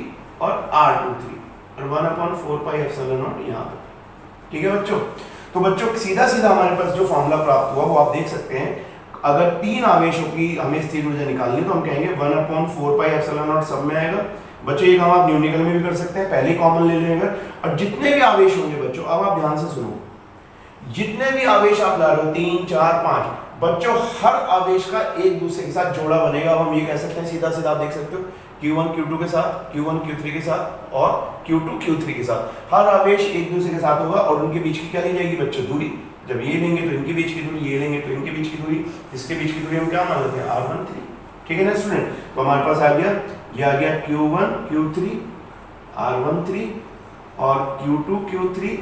और R23, और 1/4 पाई एप्सिलॉन नॉट यहाँ पर। ठीक है बच्चों, तो बच्चों सीधा सीधा हमारे पास जो फॉर्मूला प्राप्त हुआ वो आप देख सकते हैं। अगर तीन आवेशों की हमें स्थिर ऊर्जा निकालनी है तो हम कहेंगे 1/4 पाई एप्सिलॉन नॉट सब में आएगा। बच्चों ये काम आप न्यूमेरिकल में भी कर सकते हैं, पहले कॉमन ले लेंगे। और जितने भी आवेश होंगे बच्चों, अब आप ध्यान से सुनो, जितने भी आवेश आप ला रहे हो 3 4 5, बच्चों हर आवेश का एक दूसरे के साथ जोड़ा बनेगा। अब हम ये कह सकते हैं सीधा सीधा, आप देख सकते हो Q1 Q2 के साथ, Q1 Q3 के साथ और Q2 Q3 के साथ, हर आवेश एक दूसरे के साथ होगा। और उनके बीच की क्या ली जाएगी बच्चों, दूरी। जब ये लेंगे तो इनके बीच की दूरी, ये लेंगे तो इनके बीच की दूरी, इसके बीच की दूरी हम क्या मान लेते हैं R13। ठीक है ना स्टूडेंट, तो हमारे पास आ गया, ये आ गया Q1 Q3 R13 और Q2 Q3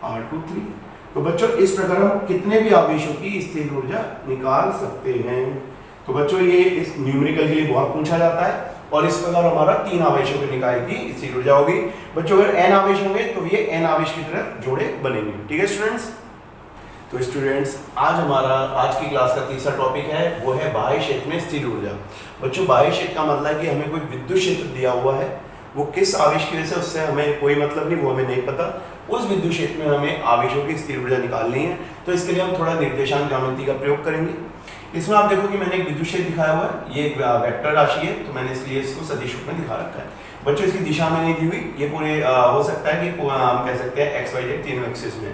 R23। तो बच्चों इस प्रकार हम कितने भी आवेशों की स्थिर ऊर्जा निकाल सकते हैं। तो बच्चों ये इस न्यूमेरिकल के लिए बहुत पूछा जाता है, और इस प्रकार हमारा तीन आवेशों के निकाय की स्थिर ऊर्जा होगी। बच्चों अगर n आवेश होंगे तो ये n आवेश की तरह जोड़े बनेंगे। ठीक है स्टूडेंट्स, तो स्टूडेंट्स आज की क्लास का तीसरा टॉपिक है, वो है बाह्य क्षेत्र में स्थिर ऊर्जा। बच्चों बाह्य क्षेत्र का मतलब है कि हमें कोई विद्युत क्षेत्र दिया हुआ है, वो किस आवेश की वजह से, उससे हमें कोई मतलब नहीं, वो हमें नहीं पता। उस विद्युत क्षेत्र में हमें आवेशों की स्थिर ऊर्जा निकालनी है। तो इसके लिए हम थोड़ा निर्देशांक ज्यामिति का प्रयोग करेंगे। इसमें आप देखो कि मैंने एक विद्युत क्षेत्र दिखाया हुआ है, ये एक वेक्टर राशि है, तो मैंने इसलिए इसको सदिश रूप में दिखा रखा है। बच्चों इसकी दिशा में नहीं दी हुई, ये पूरे हो सकता है कि हम कह सकते हैं x y z तीनों एक्सिस में।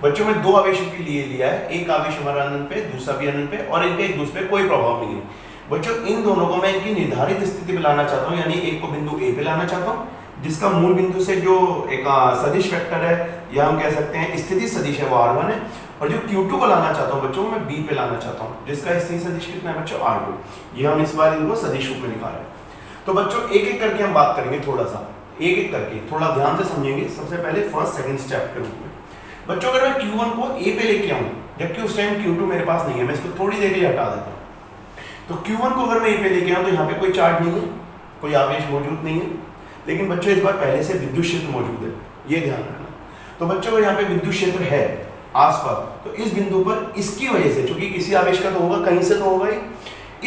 बच्चों में दो आवेशों के लिए लिया है, एक आवेश हमारा अनंत पे, दूसरा भी अनंत पे, और इनके एक दूसरे पे कोई प्रभाव नहीं है। बच्चों इन दोनों को मैं इनकी निर्धारित स्थिति पे लाना चाहता हूँ, यानी एक को बिंदु A पे लाना चाहता हूँ, जिसका मूल बिंदु से जो एक सदिश वेक्टर है, या हम कह सकते हैं स्थिति सदिश है, वो R1 है। और जो Q2 को लाना चाहता हूँ बच्चों, मैं B पे लाना चाहता हूँ, जिसका स्थिति सदिश कितना है बच्चों R2। ये हम इस बार इनको सदिश रूप में निकाल रहे हैं। तो बच्चों एक एक करके हम बात करेंगे, थोड़ा सा एक एक करके थोड़ा ध्यान से समझेंगे। सबसे पहले फर्स्ट सेकंड स्टेप के रूप में बच्चों, अगर मैं Q1 को A पे लेके आऊँ, जबकि उस टाइम Q2 मेरे पास नहीं है, मैं इसको थोड़ी देर के लिए हटा देता हूँ। तो Q1 को अगर मैं A पे लेके आऊँ तो यहाँ पे कोई चार्ज नहीं है, कोई आवेश मौजूद नहीं है, लेकिन बच्चों इस बार पहले से विद्युत क्षेत्र मौजूद है, ये ध्यान रखना। तो बच्चों यहाँ पे विद्युत क्षेत्र है आसपास, तो इस बिंदु पर इसकी वजह से, क्योंकि किसी आवेश का तो होगा, कहीं से तो होगा ही,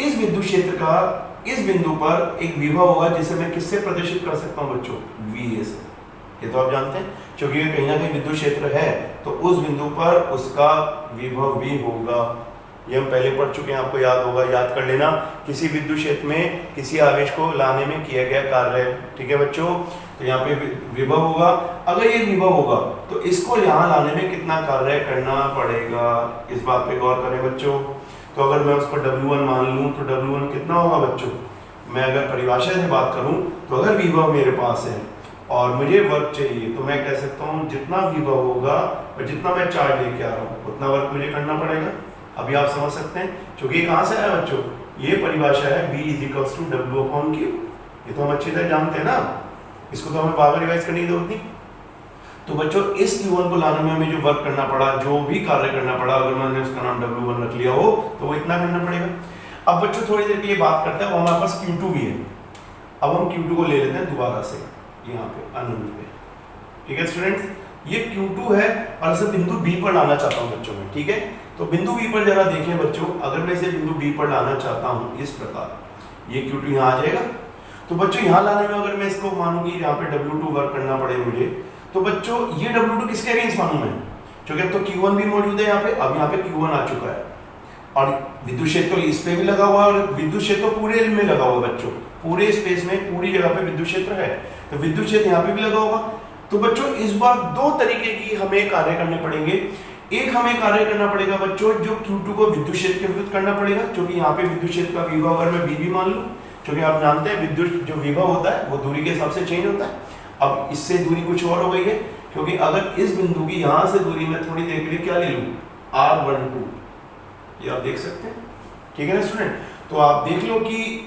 इस विद्युत क्षेत्र का इस बिंदु पर एक विभव होगा, जिसे मैं किससे प्रदर्शित कर सकता हूँ बच्चों, VA से। ये तो आप जानते हैं, क्योंकि कहीं ना कहीं विद्युत क्षेत्र है तो उस बिंदु पर उसका विभव भी होगा। ये हम पहले पढ़ चुके हैं, आपको याद होगा, याद कर लेना। किसी विद्युत क्षेत्र में किसी आवेश को लाने में किया गया कार्य। ठीक है बच्चों, तो यहाँ पे विभव होगा। अगर ये विभव होगा तो इसको यहाँ लाने में कितना कार्य करना पड़ेगा, इस बात पे गौर करें बच्चों। तो अगर मैं उसको W1 मान लूँ तो W1 कितना होगा बच्चों, मैं अगर परिभाषा से बात करूँ तो अगर विभव मेरे पास है और मुझे वर्क चाहिए, तो मैं कह सकता हूँ जितना विभव होगा और जितना मैं चार्ज लेके आ रहा हूँ उतना वर्क मुझे करना पड़ेगा। अभी आप समझ सकते हैं, क्योंकि ये कहाँ से आया बच्चों, ये परिभाषा है V = W/Q। ये तो हम अच्छी तरह जानते हैं ना, इसको तो हमें बार-बार रिवाइज करने की जरूरत नहीं। तो बच्चों इस Q1 को लाने में हमें जो वर्क करना पड़ा, जो भी कार्य करना पड़ा, अगर मैंने उसका नाम W1 रख लिया हो तो वो इतना करना पड़ेगा। अब बच्चों थोड़ी देर के लिए बात करते हैं, वो हमारे पास Q2 भी है। अब हम Q2 को ले लेते हैं दोबारा से यहाँ पे अनंत पे। ठीक है स्टूडेंट्स, ये Q2 है और इसे बिंदु B पर लाना चाहता हूँ बच्चों में। ठीक है, तो बिंदु B पर जरा देखें बच्चों, अगर मैं इसे बिंदु B पर लाना चाहता हूँ इस प्रकार, ये Q2 यहाँ आ जाएगा। तो बच्चों यहाँ लाने में अगर मैं इसको मानूं कि यहाँ पे W2 वर्क करना पड़े मुझे, तो बच्चों ये W2 किसके अगेंस्ट मानूं मैं, क्योंकि अब तो Q1 भी मौजूद है यहाँ पे, अब यहाँ पे Q1 आ चुका है। और विद्युत क्षेत्र इस पे भी लगा हुआ है और विद्युत क्षेत्र पूरे में लगा हुआ है बच्चों, पूरे स्पेस में पूरी जगह पे विद्युत क्षेत्र है, तो विद्युत क्षेत्र यहाँ पे भी लगा होगा। तो बच्चों इस बार दो तरीके की हमें कार्य करने पड़ेंगे। एक हमें कार्य करना पड़ेगा बच्चों जो Q2 को विद्युत क्षेत्र के विरुद्ध करना पड़ेगा, क्योंकि यहाँ पे विद्युत क्षेत्र का विभव अगर मैं V मान लूं, क्योंकि आप जानते हैं विद्युत जो विभव होता है वो दूरी के हिसाब से चेंज होता है। अब इससे दूरी कुछ और हो गई है, क्योंकि अगर इस बिंदु की यहाँ से दूरी मैं थोड़ी देर के लिए क्या ले लूँ, R12, ये आप देख सकते हैं, ठीक है ना स्टूडेंट। तो आप देख लो कि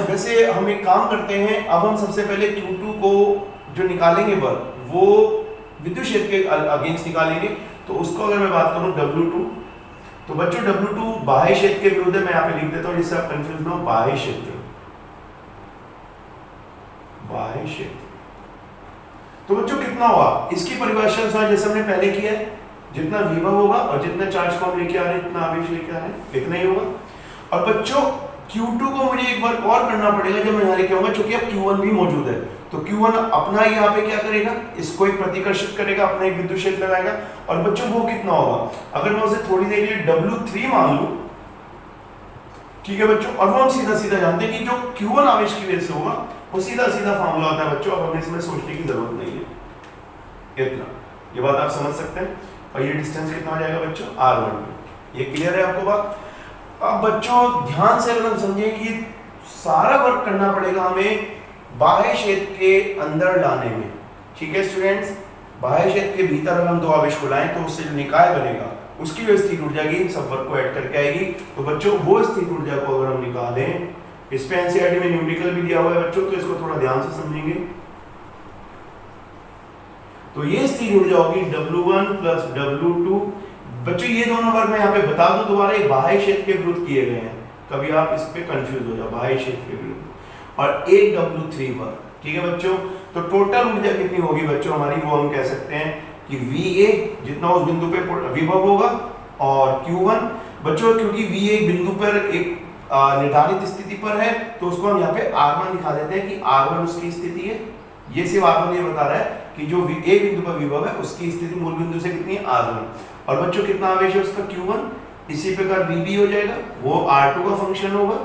वैसे हम एक काम करते हैं, अब हम सबसे पहले Q2 को जो निकालेंगे वर्क वो विद्युत क्षेत्र के अगेंस्ट निकालेंगे। तो उसको अगर मैं बात करूं W2, तो बच्चों W2 बाह्य क्षेत्र के विरुद्ध मैं यहाँ पे लिख देता हूं जिससे आप कंफ्यूज ना हो, बाह्य क्षेत्र, बाह्य क्षेत्र। तो बच्चों कितना हुआ, इसकी परिभाषा अनुसार जैसे हमने पहले किया है, जितना विभव होगा और जितना चार्ज को हम लेके आ रहे हैं, जितना आवेश लेके आ रहे हैं, इतना ही होगा। और बच्चों Q2 को मुझे एक वर्क और करना पड़ेगा जब मैं यहाँ लेके आऊंगा, क्योंकि अब Q1 भी मौजूद है। तो Q1 अपना यहाँ पे क्या करेगा, इसको एक प्रतिकर्षित करेगा, अपना एक विद्युत क्षेत्र लगाएगा। और बच्चों वो कितना होगा, अगर मैं उसे थोड़ी देर के लिए W3 मान लूं, ठीक है बच्चों, और वो हम सीधा सीधा जानते हैं कि जो Q1 आवेश की वजह से होगा वो सीधा सीधा फार्मूला होता है बच्चों। अब हमें इसमें सोचने की जरूरत नहीं है, इतना, ये बात आप समझ सकते हैं। और ये डिस्टेंस कितना हो जाएगा बच्चों, R12। ये क्लियर है आपको बात। अब बच्चों ध्यान से अगर हम समझें कि सारा वर्क करना पड़ेगा हमें बाह्य क्षेत्र के अंदर लाने में, ठीक है स्टूडेंट्स। बाह्य क्षेत्र के भीतर अगर हम दो आवेश को लाएं तो उससे जो निकाय बनेगा उसकी जो स्थिर ऊर्जा की सब वर्क को ऐड करके आएगी। तो बच्चों वो स्थिर ऊर्जा को अगर हम निकालें, इस पे एनसीईआरटी में न्यूमेरिकल भी दिया हुआ है बच्चों, तो इसको थोड़ा ध्यान से समझेंगे। तो ये स्थिर ऊर्जा होगी W1 प्लस W2। बच्चों ये दोनों वर्ग मैं यहाँ पे बता दूं दोबारा, ये बाह्य क्षेत्र के विरुद्ध किए गए हैं, कभी आप इस पे कंफ्यूज हो जाओ, बाह्य क्षेत्र के विरुद्ध, और एक W3 वर्ग, ठीक है बच्चों। तो टोटल ऊर्जा कितनी होगी बच्चों हमारी, वो हम कह सकते हैं कि VA जितना उस बिंदु पे विभव होगा, और Q1 बच्चों क्योंकि VA बिंदु पर एक निर्धारित स्थिति पर है तो उसको हम यहाँ पे R1 दिखा देते हैं कि R1 उसकी स्थिति है। ये सिर्फ R1 ये बता रहा है कि जो A बिंदु पर विभव है उसकी स्थिति मूल बिंदु से कितनी है, R1। और बच्चों कितना आवेश है उसका, Q1। इसी प्रकार VB हो जाएगा, वो R2 का फंक्शन होगा।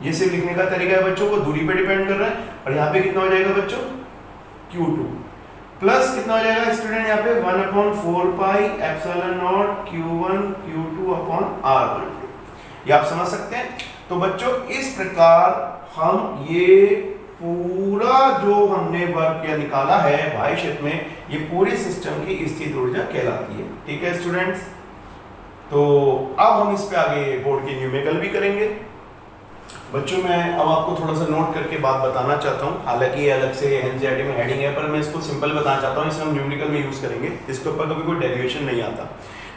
ये सिर्फ लिखने का तरीका है बच्चों, को दूरी पे डिपेंड कर रहा है। और यहाँ पे कितना हो जाएगा बच्चों, Q2 प्लस कितना हो जाएगा स्टूडेंट, यहाँ पे 1/4 pi epsilon not Q1 Q2 upon R12। ये आप समझ सकते हैं। तो बच्चों इस प्रकार हम ये पूरा जो हमने वर्क किया निकाला है बाह्य क्षेत्र में, ये पूरे सिस्टम की स्थिर ऊर्जा कहलाती है, ठीक है स्टूडेंट्स। तो अब हम इस पे आगे बोर्ड के न्यूमेरिकल भी करेंगे बच्चों। मैं अब आपको थोड़ा सा नोट करके बात बताना चाहता हूँ, हालांकि ये अलग से एनसीईआरटी में हेडिंग है, पर मैं इसको सिंपल बताना चाहता हूँ, इसे हम न्यूमेरिकल में यूज करेंगे, इसके ऊपर कभी कोई डेरिवेशन नहीं आता।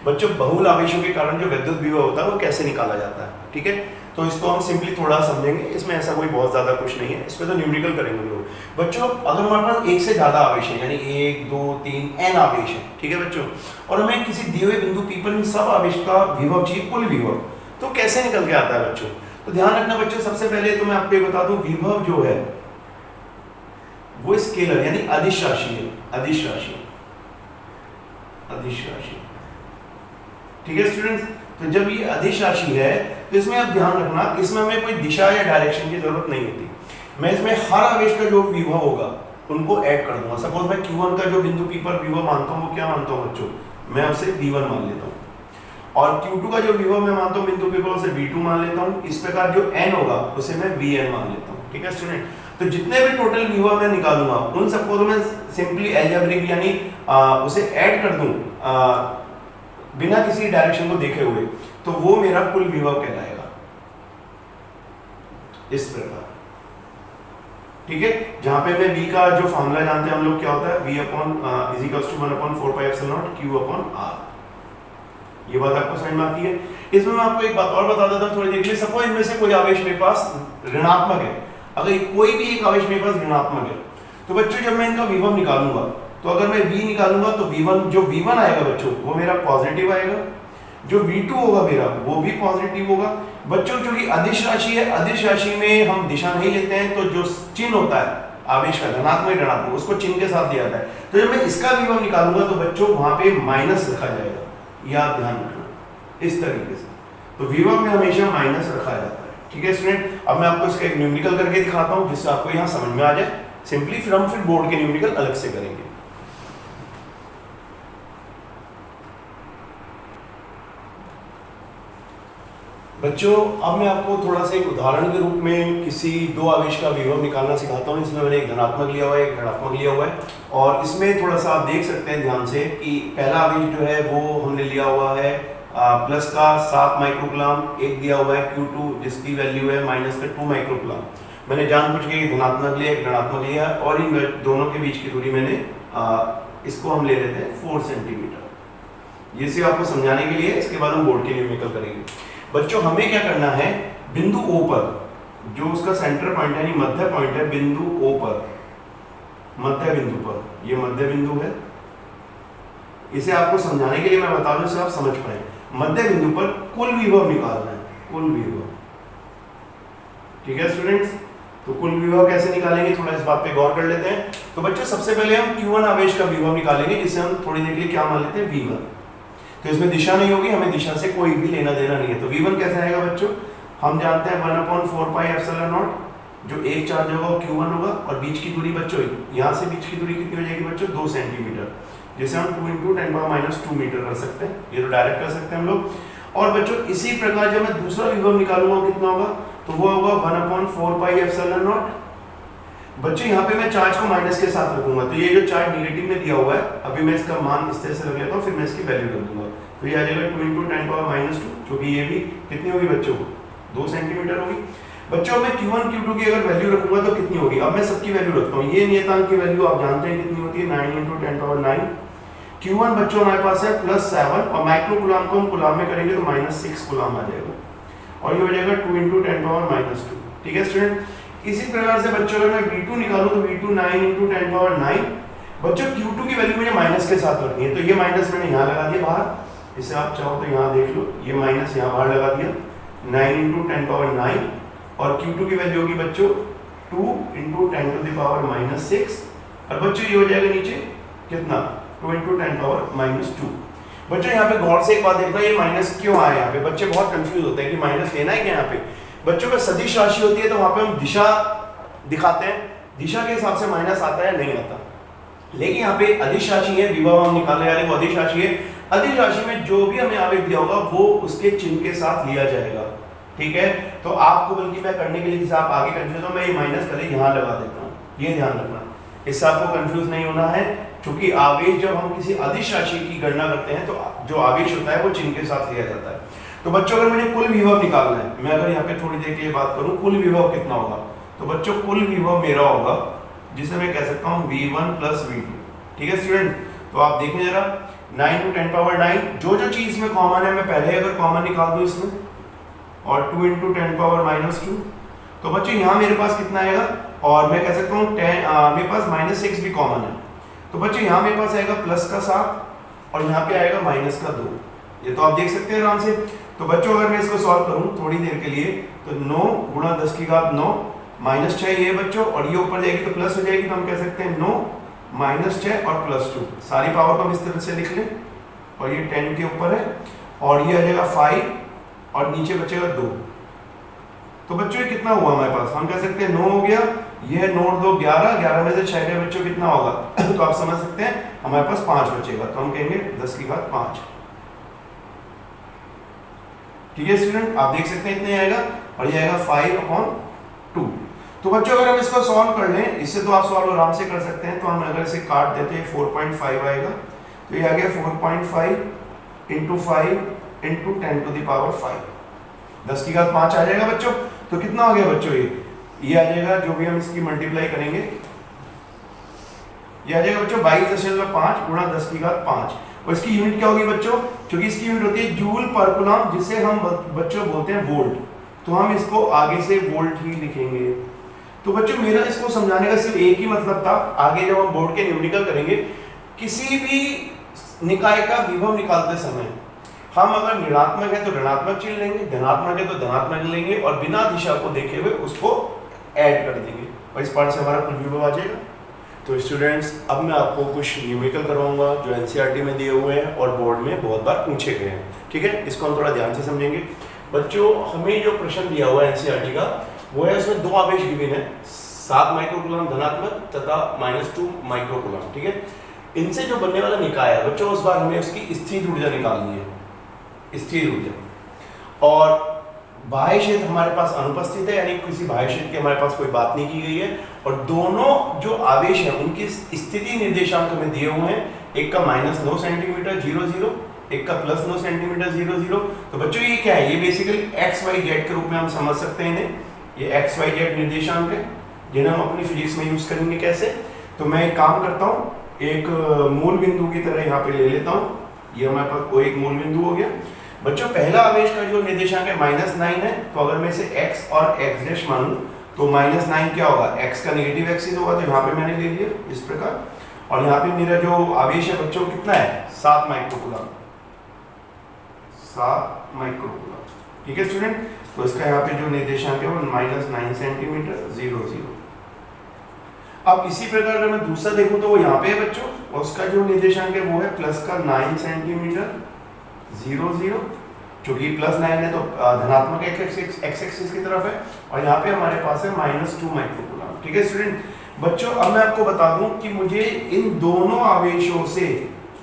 बच्चों बहुल आवेशों के कारण जो विद्युत विभव होता है वो कैसे निकाला जाता है, ठीक है। तो इसको हम सिंपली थोड़ा समझेंगे, इसमें ऐसा कोई बहुत ज्यादा कुछ नहीं है, इसमें तो न्यूमेरिकल करेंगे हम लोग। बच्चों अगर हमारे पास एक से ज्यादा आवेश है, यानी 1 2 3 n आवेश है, ठीक है बच्चों, और हमें किसी दिए हुए बिंदु P पर इन सब आवेश का विभव चाहिए, कुल विभव, तो कैसे निकल के आता है बच्चों। तो ध्यान रखना बच्चों, सबसे पहले तो मैं आपको ये बता दूं, विभव जो है वो स्केलर यानी अदिश राशि है, अदिश राशि, अदिश राशि, ठीक है स्टूडेंट्स। तो जब ये अदिश राशि है तो इसमें आप ध्यान रखना, इसमें हमें कोई दिशा या डायरेक्शन की जरूरत नहीं होती। मैं इसमें हर आवेश का जो विभव होगा उनको ऐड कर दूंगा। सपोज मैं Q1 का जो बिंदु P पर विभव मानता हूँ वो क्या मानता हूँ बच्चों, मैं उसे V1 मान लेता हूँ, और Q2 का जो विभव मैं मानता हूँ बिंदु P पर उसे V2 मान लेता हूँ। इस प्रकार जो n होगा उसे मैं Vn मान लेता हूँ, ठीक है स्टूडेंट। तो जितने भी टोटल विभव मैं निकालूंगा उन सबको तो मैं सिंपली अलजेब्रिक यानी उसे ऐड कर दूं बिना किसी डायरेक्शन को देखे हुए, तो वो मेरा कुल विभव कहलाएगा, इस प्रकार, ठीक है। जहां पे मैं V का जो फॉर्मूला जानते हैं हम लोग, क्या होता है, V upon is equals to 1/4 pi epsilon not Q upon R। ये बात आपको समझ में आती है। इसमें मैं आपको एक बात और बता देता हूं, थोड़ी देर के लिए। सपोज इनमें से कोई आवेश मेरे पास ऋणात्मक है, अगर कोई भी एक आवेश मेरे पास ऋणात्मक है, तो बच्चों जब मैं इनका विभव निकालूंगा, तो अगर मैं V निकालूंगा तो जो V1 आएगा बच्चों वो मेरा पॉजिटिव आएगा, जो V2 होगा मेरा वो भी पॉजिटिव होगा। बच्चों चूंकि अदिश राशि है, अदिश राशि में हम दिशा नहीं लेते हैं, तो जो चिन्ह होता है आवेश का, धनात्मक ऋणात्मक, उसको चिन्ह के साथ दिया जाता है। तो जब मैं इसका विभव निकालूंगा तो बच्चों वहां पे माइनस लिखा जाएगा, यह आप ध्यान रखना, इस तरीके से। तो विभव में हमेशा माइनस रखा जाता है। ठीक है स्टूडेंट, अब मैं आपको इसका एक न्यूमेरिकल करके दिखाता हूँ जिससे आपको यहाँ समझ में आ जाए सिंपली, फिर हम बोर्ड के न्यूमेरिकल अलग से करेंगे। बच्चों अब मैं आपको थोड़ा सा एक उदाहरण के रूप में किसी दो आवेश का विभव निकालना सिखाता हूँ। इसमें मैंने एक धनात्मक लिया हुआ है, एक ऋणात्मक लिया हुआ है, और इसमें थोड़ा सा आप देख सकते हैं ध्यान से कि पहला आवेश जो है वो हमने लिया हुआ है प्लस का 7 माइक्रोकूलम, एक दिया हुआ है Q2 जिसकी वैल्यू है माइनस का 2 माइक्रोकूलम। मैंने जानबूझ के एक धनात्मक लिया, एक ऋणात्मक लिया, और इन दोनों के बीच की दूरी मैंने इसको हम ले लेते हैं 4 सेंटीमीटर। ये सिर्फ आपको समझाने के लिए, इसके बाद हम बोर्ड के न्यूमेरिकल करेंगे। बच्चों हमें क्या करना है, बिंदु O पर जो उसका सेंटर पॉइंट है, मध्य पॉइंट है बिंदु O पर, मध्य बिंदु पर, ये मध्य बिंदु है। इसे आपको समझाने के लिए मैं बता दूं, इसे आप समझ पाए। मध्य बिंदु पर कुल विभव निकालना है, कुल विभव। ठीक है स्टूडेंट्स, तो कुल विभव कैसे निकालेंगे, थोड़ा इस बात पे गौर कर लेते हैं। तो बच्चों सबसे पहले हम Q1 आवेश का विभव निकालेंगे, जिसे हम थोड़ी देर के लिए क्या मान लेते हैं, V1। तो इसमें दिशा नहीं होगी, हमें दिशा से कोई भी लेना देना नहीं है। तो V1 कैसे आएगा बच्चों, हम जानते हैं 1/4 पाई एप्सिलॉन नॉट, जो एक चार्ज होगा वो Q1 होगा, और बीच की दूरी बच्चों यहाँ से बीच की दूरी कितनी हो जाएगी बच्चों, 2 सेंटीमीटर, जिसे हम 2 × 10⁻² मीटर कर सकते हैं। ये तो डायरेक्ट कर सकते हैं हम लोग। और बच्चों इसी प्रकार जब मैं दूसरा विभव निकालूंगा कितना होगा, तो वो होगा 1/4 पाई एप्सिलॉन नॉट। बच्चों यहाँ पे मैं चार्ज को माइनस के साथ रखूंगा, तो ये जो चार्ज निगेटिव में दिया हुआ है, अभी मैं इसका मान इस तरह से रख लेता हूँ, फिर मैं इसकी वैल्यू रख दूंगा। तो ये आ जाएगा 2 × 10⁻², जो कि ये भी कितनी होगी बच्चों, 2 सेंटीमीटर होगी। बच्चों मैं Q1 Q2 की अगर वैल्यू रखूंगा तो कितनी होगी, अब मैं सबकी वैल्यू रखता हूँ। ये नियतांक की वैल्यू आप जानते हैं कितनी होती है, 9 × 10⁹। Q1 बच्चों हमारे पास है +7, और माइक्रोकूलम को हम कूलम में करेंगे तो -6 कूलम आ जाएगा, और ये हो जाएगा 2 × 10⁻²। ठीक है स्टूडेंट, इसी प्रकार से बच्चों अगर मैं V2 निकालूं तो V2 9 × 10⁹। बच्चों Q2 की वैल्यू मुझे माइनस के साथ रखनी है, तो ये माइनस मैंने यहाँ लगा दिया बाहर, इसे आप चाहो तो यहाँ देख लो, ये माइनस यहाँ बाहर लगा दिया, 9 × 10⁹। और Q2 की वैल्यू होगी बच्चों 2 × 10⁻⁻6, और बच्चों ये हो जाएगा नीचे कितना, 2 × 10⁻²। बच्चों यहाँ पे गौर से एक बात देखना, ये माइनस क्यों आया यहाँ पे, बच्चे बहुत कंफ्यूज होते हैं कि माइनस लेना है क्या। यहाँ पे बच्चों का सदिश राशि होती है तो वहाँ पे हम दिशा दिखाते हैं, दिशा के हिसाब से माइनस आता है नहीं आता। लेकिन यहाँ पे अदिश राशि है, विभव हम निकालने वाले वो अदिश राशि है। अदिश राशि में जो भी हमें आवेश दिया होगा वो उसके चिन्ह के साथ लिया जाएगा। ठीक है, तो आपको बल्कि मैं करने के लिए, जैसे आप आगे कंफ्यूज हो, मैं ये माइनस करे यहाँ लगा देता हूँ, ये ध्यान रखना, इससे आपको कंफ्यूज नहीं होना है। क्योंकि आवेश जब हम किसी अदिश राशि की गणना करते हैं तो जो आवेश होता है वो चिन्ह के साथ लिया जाता है। तो बच्चों अगर मुझे कुल विभव निकालना है, मैं अगर यहाँ पे थोड़ी देर के लिए बात करूँ कुल विभव कितना होगा, तो बच्चों कुल विभव मेरा होगा जिसे मैं कह सकता हूँ V1 + V2। ठीक है स्टूडेंट, तो आप देखें जरा 9 × 10⁻⁹, जो चीज में कॉमन है मैं पहले अगर कॉमन निकाल दूं इसमें, और 2 × 10⁻², तो बच्चों यहाँ मेरे पास कितना आएगा, और मैं कह सकता हूँ मेरे पास -6 भी कॉमन है, तो बच्चों यहाँ मेरे पास आएगा +7 और यहाँ पे आएगा -2। ये तो आप देख सकते हैं आराम से। तो बच्चों अगर मैं इसको सॉल्व करूँ थोड़ी देर के लिए, तो 9 × 10⁻9 -6 ये बच्चों, और ये ऊपर जाएगी तो प्लस हो जाएगी, तो हम कह सकते हैं 9 -6 और +2, सारी पावर को हम इस तरह से लिख लें, और ये 10 के ऊपर है, और ये आ जाएगा 5 और नीचे बचेगा 2। तो बच्चों ये कितना हुआ हमारे पास, हम कह सकते हैं 9 हो गया, ये 9 और 2 11, 11 में से 6 गए बच्चों कितना होगा तो आप समझ सकते हैं हमारे पास 5 बचेगा, तो हम कहेंगे 10⁵ ठीक है स्टूडेंट, आप देख सकते हैं इतने आएगा, और ये आएगा 5/2। तो बच्चों अगर हम इसको सॉल्व कर लें, इससे तो आप सॉल्व आराम से कर सकते हैं, तो हम अगर इसे काट देते हैं 4.5 आएगा, तो ये आ गया 4.5 × 5 × 10⁵, 10⁵5 आ जाएगा बच्चों। तो कितना हो गया बच्चों, ये आ जाएगा, जो भी हम इसकी मल्टीप्लाई करेंगे ये आ जाएगा बच्चों 22.5 × 10⁵5, और इसकी यूनिट क्या होगी बच्चों, क्योंकि इसकी यूनिट होती है जूल पर कूलम, जिसे हम बच्चों बोलते हैं वोल्ट, तो हम इसको आगे से वोल्ट ही लिखेंगे। तो बच्चों मेरा इसको समझाने का सिर्फ एक ही मतलब था, आगे जब हम बोर्ड के न्यूमेरिकल करेंगे, किसी भी निकाय का विभव निकालते समय हम अगर ऋणात्मक है तो ऋणात्मक चिन्ह लेंगे, धनात्मक है तो धनात्मक लेंगे, और बिना दिशा को देखे हुए उसको ऐड कर देंगे, और इस पार्ट से हमारा कुल विभव आ जाएगा। तो स्टूडेंट्स अब मैं आपको कुछ न्यूमेरिकल करवाऊंगा जो एनसीईआरटी में दिए हुए हैं और बोर्ड में बहुत बार पूछे गए हैं। ठीक है, इसको हम थोड़ा ध्यान से समझेंगे। बच्चों हमें जो प्रश्न दिया हुआ है एनसीईआरटी का वो है, उसमें दो आवेश गिवन है, 7 माइक्रोकूलम धनात्मक तथा -2 माइक्रोकूलम, ठीक है। इनसे जो बनने वाला निकाय है बच्चों, उस बार हमें उसकी स्थिर ऊर्जा निकालनी है, स्थिर ऊर्जा। और बाह्य क्षेत्र हमारे पास अनुपस्थित है, यानी किसी बाह्य क्षेत्र की हमारे पास कोई बात नहीं की गई है। और दोनों जो आवेश हैं उनकी स्थिति निर्देशांक हमें दिए हुए हैं, एक का -9 सेंटीमीटर 0 0, एक का +9 सेंटीमीटर 0 0। तो बच्चों ये क्या है, ये बेसिकली एक्स वाई जेड के रूप में हम समझ सकते हैं इन्हें। ये एक्स वाई जेड निर्देशांक है जिन्हें हम अपनी फिजिक्स में यूज करेंगे। कैसे, तो मैं एक काम करता हूँ, एक मूल बिंदु की तरह यहाँ पे ले लेता हूँ। ये हमारे पास कोई एक मूल बिंदु हो गया। बच्चों पहला आवेश का जो निर्देशांक है -9 है, तो अगर मैं इसे x और x' मानूं तो -9 क्या होगा, x का नेगेटिव एक्सिस होगा, तो यहाँ पे मैंने ले लिया इस प्रकार। और यहाँ पे मेरा जो आवेश है बच्चों कितना है, 7 माइक्रोकूलम, 7 माइक्रोकूलम, ठीक है स्टूडेंट। तो इसका यहाँ पे जो निर्देशांक है वो -9 सेंटीमीटर 0 0। अब इसी प्रकार अगर मैं दूसरा देखूं तो वो यहाँ पे है बच्चों, और उसका जो निर्देशांक है वो है +9 सेंटीमीटर 0 0, क्योंकि +9 है तो धनात्मक x एक्सिस की तरफ है। और यहाँ पे हमारे पास है -2 माइक्रोकूलम, ठीक है स्टूडेंट। बच्चों अब मैं आपको बता दूं कि मुझे इन दोनों आवेशों से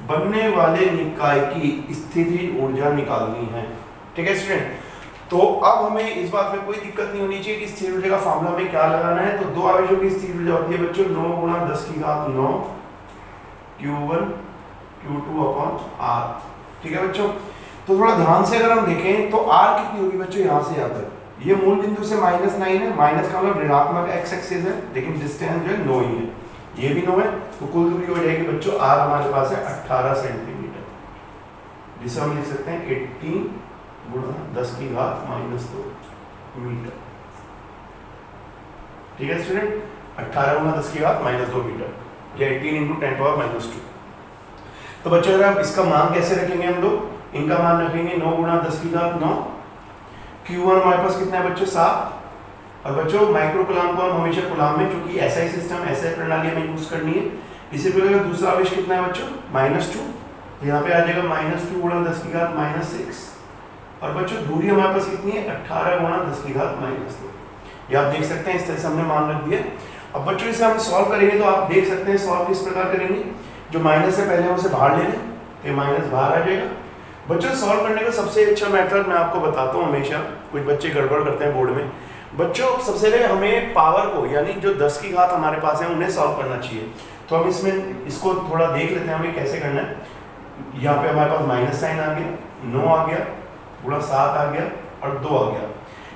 बनने वाले निकाय की स्थिति ऊर्जा निकालनी है, ठीक है स्टूडेंट। तो अब हमें इस बात में कोई दिक्कत नहीं होनी चाहिए कि स्थिर ऊर्जा का फॉर्मूला में क्या लगाना है। तो दो आवेशों की स्थिर ऊर्जा होती है बच्चों 9 × 10⁹ Q1 Q2 R, ठीक है बच्चों। तो थोड़ा ध्यान से अगर हम देखें तो R कितनी होगी बच्चों, यहाँ से यहाँ तक, ये मूल बिंदु से -9 है, माइनस का मतलब ऋणात्मक x एक्सिस है, लेकिन डिस्टेंस जो है 9 ही है, ये भी 9 है, तो कुल दूरी हो जाएगी बच्चों R हमारे पास है 18 सेंटीमीटर, जिसे हम लिख सकते हैं 18 × 10⁻² मीटर, ठीक है स्टूडेंट। 18 × 10⁻² मीटर या 18 × 10⁻²। तो बच्चों अगर आप इसका मान कैसे रखेंगे हम लोग, इनका मान रखेंगे 9 × 10⁹ Q1 हमारे पास कितना है बच्चों 7। और बच्चों माइक्रोकूलम को हम हमेशा कूलम में, क्योंकि SI सिस्टम SI प्रणाली हमें यूज करनी है। इसी प्रकार दूसरा आवेश कितना है बच्चों -2, यहाँ पे आ जाएगा -2 × 10⁻⁶। और बच्चों दूरी हमारे पास कितनी है 18 × 10⁻²। ये आप देख सकते हैं, इस तरह से हमने मान रख दिया। अब बच्चों इसे हम सॉल्व करेंगे तो आप देख सकते हैं सॉल्व किस प्रकार करेंगे। जो माइनस है पहले हम उसे बाहर ले लें, तो माइनस बाहर आ जाएगा। बच्चों सॉल्व करने का सबसे अच्छा मेथड मैं आपको बताता हूँ, हमेशा कुछ बच्चे गड़बड़ करते हैं बोर्ड में। बच्चों सबसे पहले हमें पावर को, यानी जो 10 की घात हमारे पास है उन्हें सॉल्व करना चाहिए। तो हम इसमें इसको थोड़ा देख लेते हैं हमें कैसे करना है। यहाँ पे हमारे पास माइनस साइन आ गया, 9 आ गया, पूरा 7 आ गया और 2 आ गया।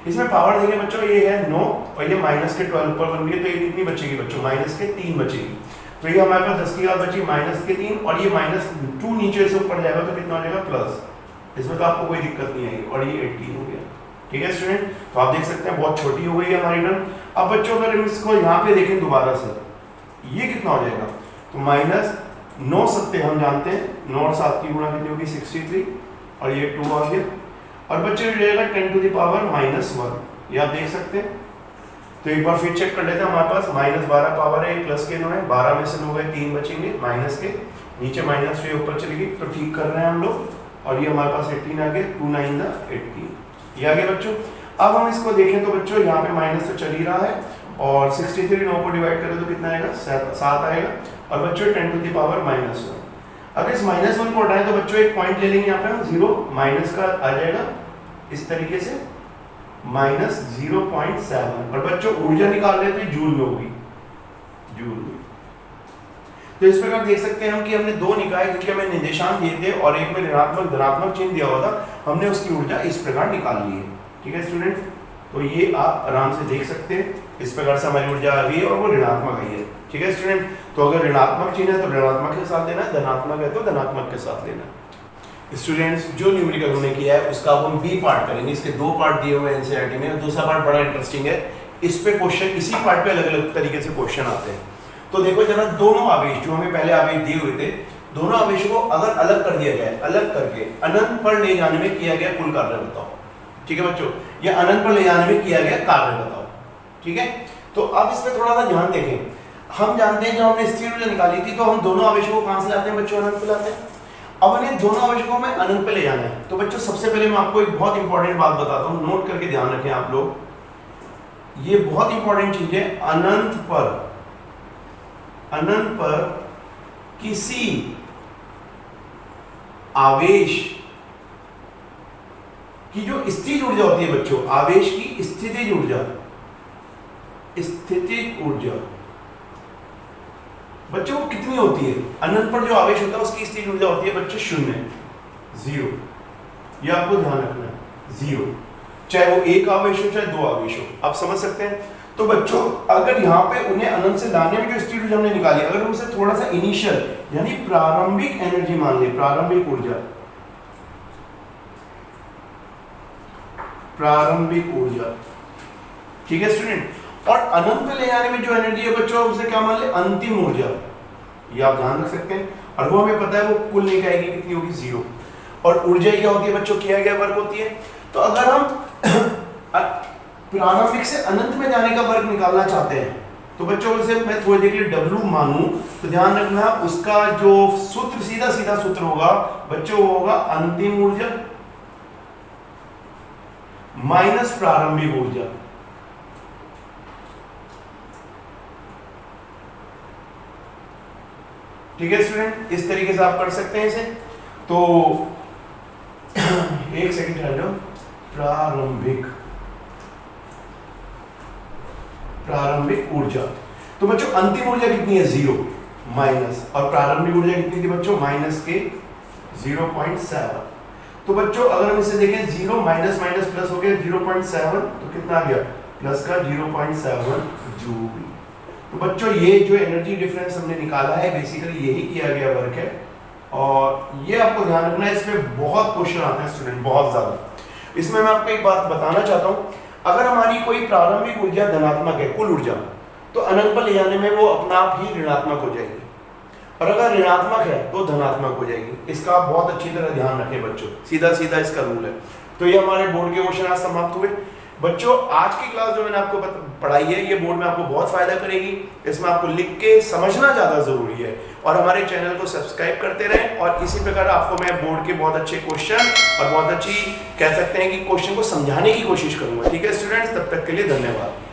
इसमें पावर देंगे बच्चों, ये है 9 और ये माइनस के 12 ऊपर बन गई, तो ये कितनी बचेगी बच्चों, माइनस के 3 बचेगी। तो ये हमारे पास 10 की घात बची माइनस के 3, और ये -2 नीचे से ऊपर जाएगा तो कितना हो जाएगा प्लस। इसमें तो आपको कोई दिक्कत नहीं आएगी, और ये 18 हो गया, ठीक है स्टूडेंट। तो आप देख सकते हैं बहुत छोटी हो गई है हमारी टर्म। अब बच्चों अगर हम इसको यहाँ पे देखें दोबारा से, ये कितना हो जाएगा, तो -9 7 हम जानते हैं, 9 और 7 की गुणा कितनी होगी 63, और ये 2 आ गया। और बच्चे हो जाएगा 10⁻⁻1, ये आप देख सकते हैं। तो एक बार फिर चेक कर लेते हैं, हमारे पास -12 पावर है, प्लस के 9 है, 12 में से 9 गए 3 बचेंगे, माइनस के नीचे माइनस ये ऊपर चलेगी, तो ठीक कर रहे हैं हम लोग। और ये हमारे पास 18 आ गया, 2 9 18, ये आ गया बच्चों। अब हम इसको देखें तो बच्चों यहाँ पे माइनस तो चल ही रहा है, और 63 9 को डिवाइड करें तो कितना आएगा 7 आएगा। और बच्चों 10⁻⁻1, अगर इस -1 को हटाएं तो बच्चों एक पॉइंट ले लेंगे यहाँ पे हम, 0 माइनस का आ जाएगा इस तरीके से, -0.7। और बच्चों ऊर्जा निकाल रहे तो जूल में होगी, जूल में। तो इस प्रकार देख सकते हैं हम कि हमने दो निकाय जिनके हमें निर्देशांक दिए थे और एक में ऋणात्मक धनात्मक चिन्ह दिया हुआ था, हमने उसकी ऊर्जा इस प्रकार निकाल ली है, ठीक है स्टूडेंट। तो ये आप आराम से देख सकते हैं, इस प्रकार से हमारी ऊर्जा आ गई है और वो ऋणात्मक आई है, ठीक है स्टूडेंट। तो अगर ऋणात्मक चिन्ह है तो ऋणात्मक के साथ लेना है, धनात्मक है तो धनात्मक के साथ लेना है। स्टूडेंट्स जो न्यूमेरिकल हमने किया है उसका हम बी पार्ट करेंगे, इसके 2 पार्ट दिए हुए हैं एनसीईआरटी में। दूसरा पार्ट बड़ा इंटरेस्टिंग है, इस पे क्वेश्चन इसी पार्ट पे अलग अलग तरीके से क्वेश्चन आते हैं। तो देखो जरा, दोनों आवेश जो हमें पहले आवेश दिए हुए थे, दोनों आवेशों को अगर अलग कर दिया जाए, अलग करके अनंत पर ले जाने में किया गया कुल कार्य बताओ, ठीक है बच्चों, या अनंत पर ले जाने में किया गया कार्य बताओ, ठीक है। तो अब इसमें थोड़ा सा ध्यान देखें। हम जानते हैं जब हमने स्थिर ऊर्जा निकाली थी तो हम दोनों आवेशों को कहां से लाते हैं बच्चों, अनंत पे लाते हैं। अब इन्हें दोनों आवेशों में अनंत पे ले जाना है। तो बच्चों सबसे पहले मैं आपको एक बहुत इंपॉर्टेंट बात बताता हूं, नोट करके ध्यान रखें आप लोग, ये बहुत इंपॉर्टेंट चीज है। अनंत पर किसी आवेश की जो स्थितिज ऊर्जा होती है बच्चों, आवेश की स्थितिज ऊर्जा, स्थितिज ऊर्जा बच्चों वो कितनी होती है? अनंत पर जो आवेश होता है उसकी स्थितिज ऊर्जा होती है बच्चों 0, 0। ये आपको ध्यान रखना है, 0, चाहे वो एक आवेश हो चाहे दो आवेश हो, आप समझ सकते हैं। तो बच्चों अगर यहाँ पे उन्हें अनंत से लाने में जो स्थितिज ऊर्जा हमने निकाली, अगर उनसे थोड़ा सा इनिशियल यानी प्रारंभिक एनर्जी मान ले, प्रारंभिक ऊर्जा, ठीक है स्टूडेंट। और अनंत में ले जाने में जो एनर्जी है बच्चों उसे क्या मान ले? अंतिम ऊर्जा, ये आप ध्यान रख सकते हैं। और वो हमें पता है वो कुल लेकर आएगी कितनी होगी? 0। और ऊर्जा क्या होती है बच्चों? किया गया वर्क होती है। तो अगर हम प्रारंभिक से अनंत में जाने का वर्क निकालना चाहते हैं तो बच्चों उसे मैं थोड़ी देर के लिए W मानूं तो ध्यान रखना उसका जो सूत्र सीधा सूत्र होगा बच्चों वो होगा अंतिम ऊर्जा माइनस प्रारंभिक ऊर्जा। ठीक है स्टूडेंट, इस तरीके से आप कर सकते हैं इसे। तो एक सेकंड ठहर जाओ। प्रारंभिक ऊर्जा, तो बच्चों अंतिम ऊर्जा कितनी है? 0 माइनस, और प्रारंभिक ऊर्जा कितनी थी बच्चों? माइनस के 0.7। तो बच्चों अगर हम इसे देखें 0 माइनस माइनस प्लस हो गया 0.7, तो कितना आ गया? प्लस का 0.7 जूल। तो बच्चों ये जो एनर्जी डिफरेंस हमने निकाला है बेसिकली यही किया गया वर्क है। और ये आपको ध्यान रखना है, इसमें बहुत क्वेश्चन आते हैं स्टूडेंट, बहुत ज्यादा। इसमें मैं आपको एक बात बताना चाहता हूँ, अगर हमारी कोई प्रारंभिक ऊर्जा धनात्मक है, कुल ऊर्जा, तो अनंत पर ले जाने में वो अपना आप ही ऋणात्मक हो जाएगी, और अगर ऋणात्मक है तो धनात्मक हो जाएगी। इसका आप बहुत अच्छी तरह ध्यान रखें बच्चों, सीधा इसका रूल है। तो ये हमारे बोर्ड के क्वेश्चन आज समाप्त हुए। बच्चों आज की क्लास जो मैंने आपको पढ़ाई है ये बोर्ड में आपको बहुत फायदा करेगी, इसमें आपको लिख के समझना ज्यादा जरूरी है। और हमारे चैनल को सब्सक्राइब करते रहें, और इसी प्रकार आपको मैं बोर्ड के बहुत अच्छे क्वेश्चन और बहुत अच्छी कह सकते हैं कि क्वेश्चन को समझाने की कोशिश करूंगा। ठीक है स्टूडेंट्स, तब तक के लिए धन्यवाद।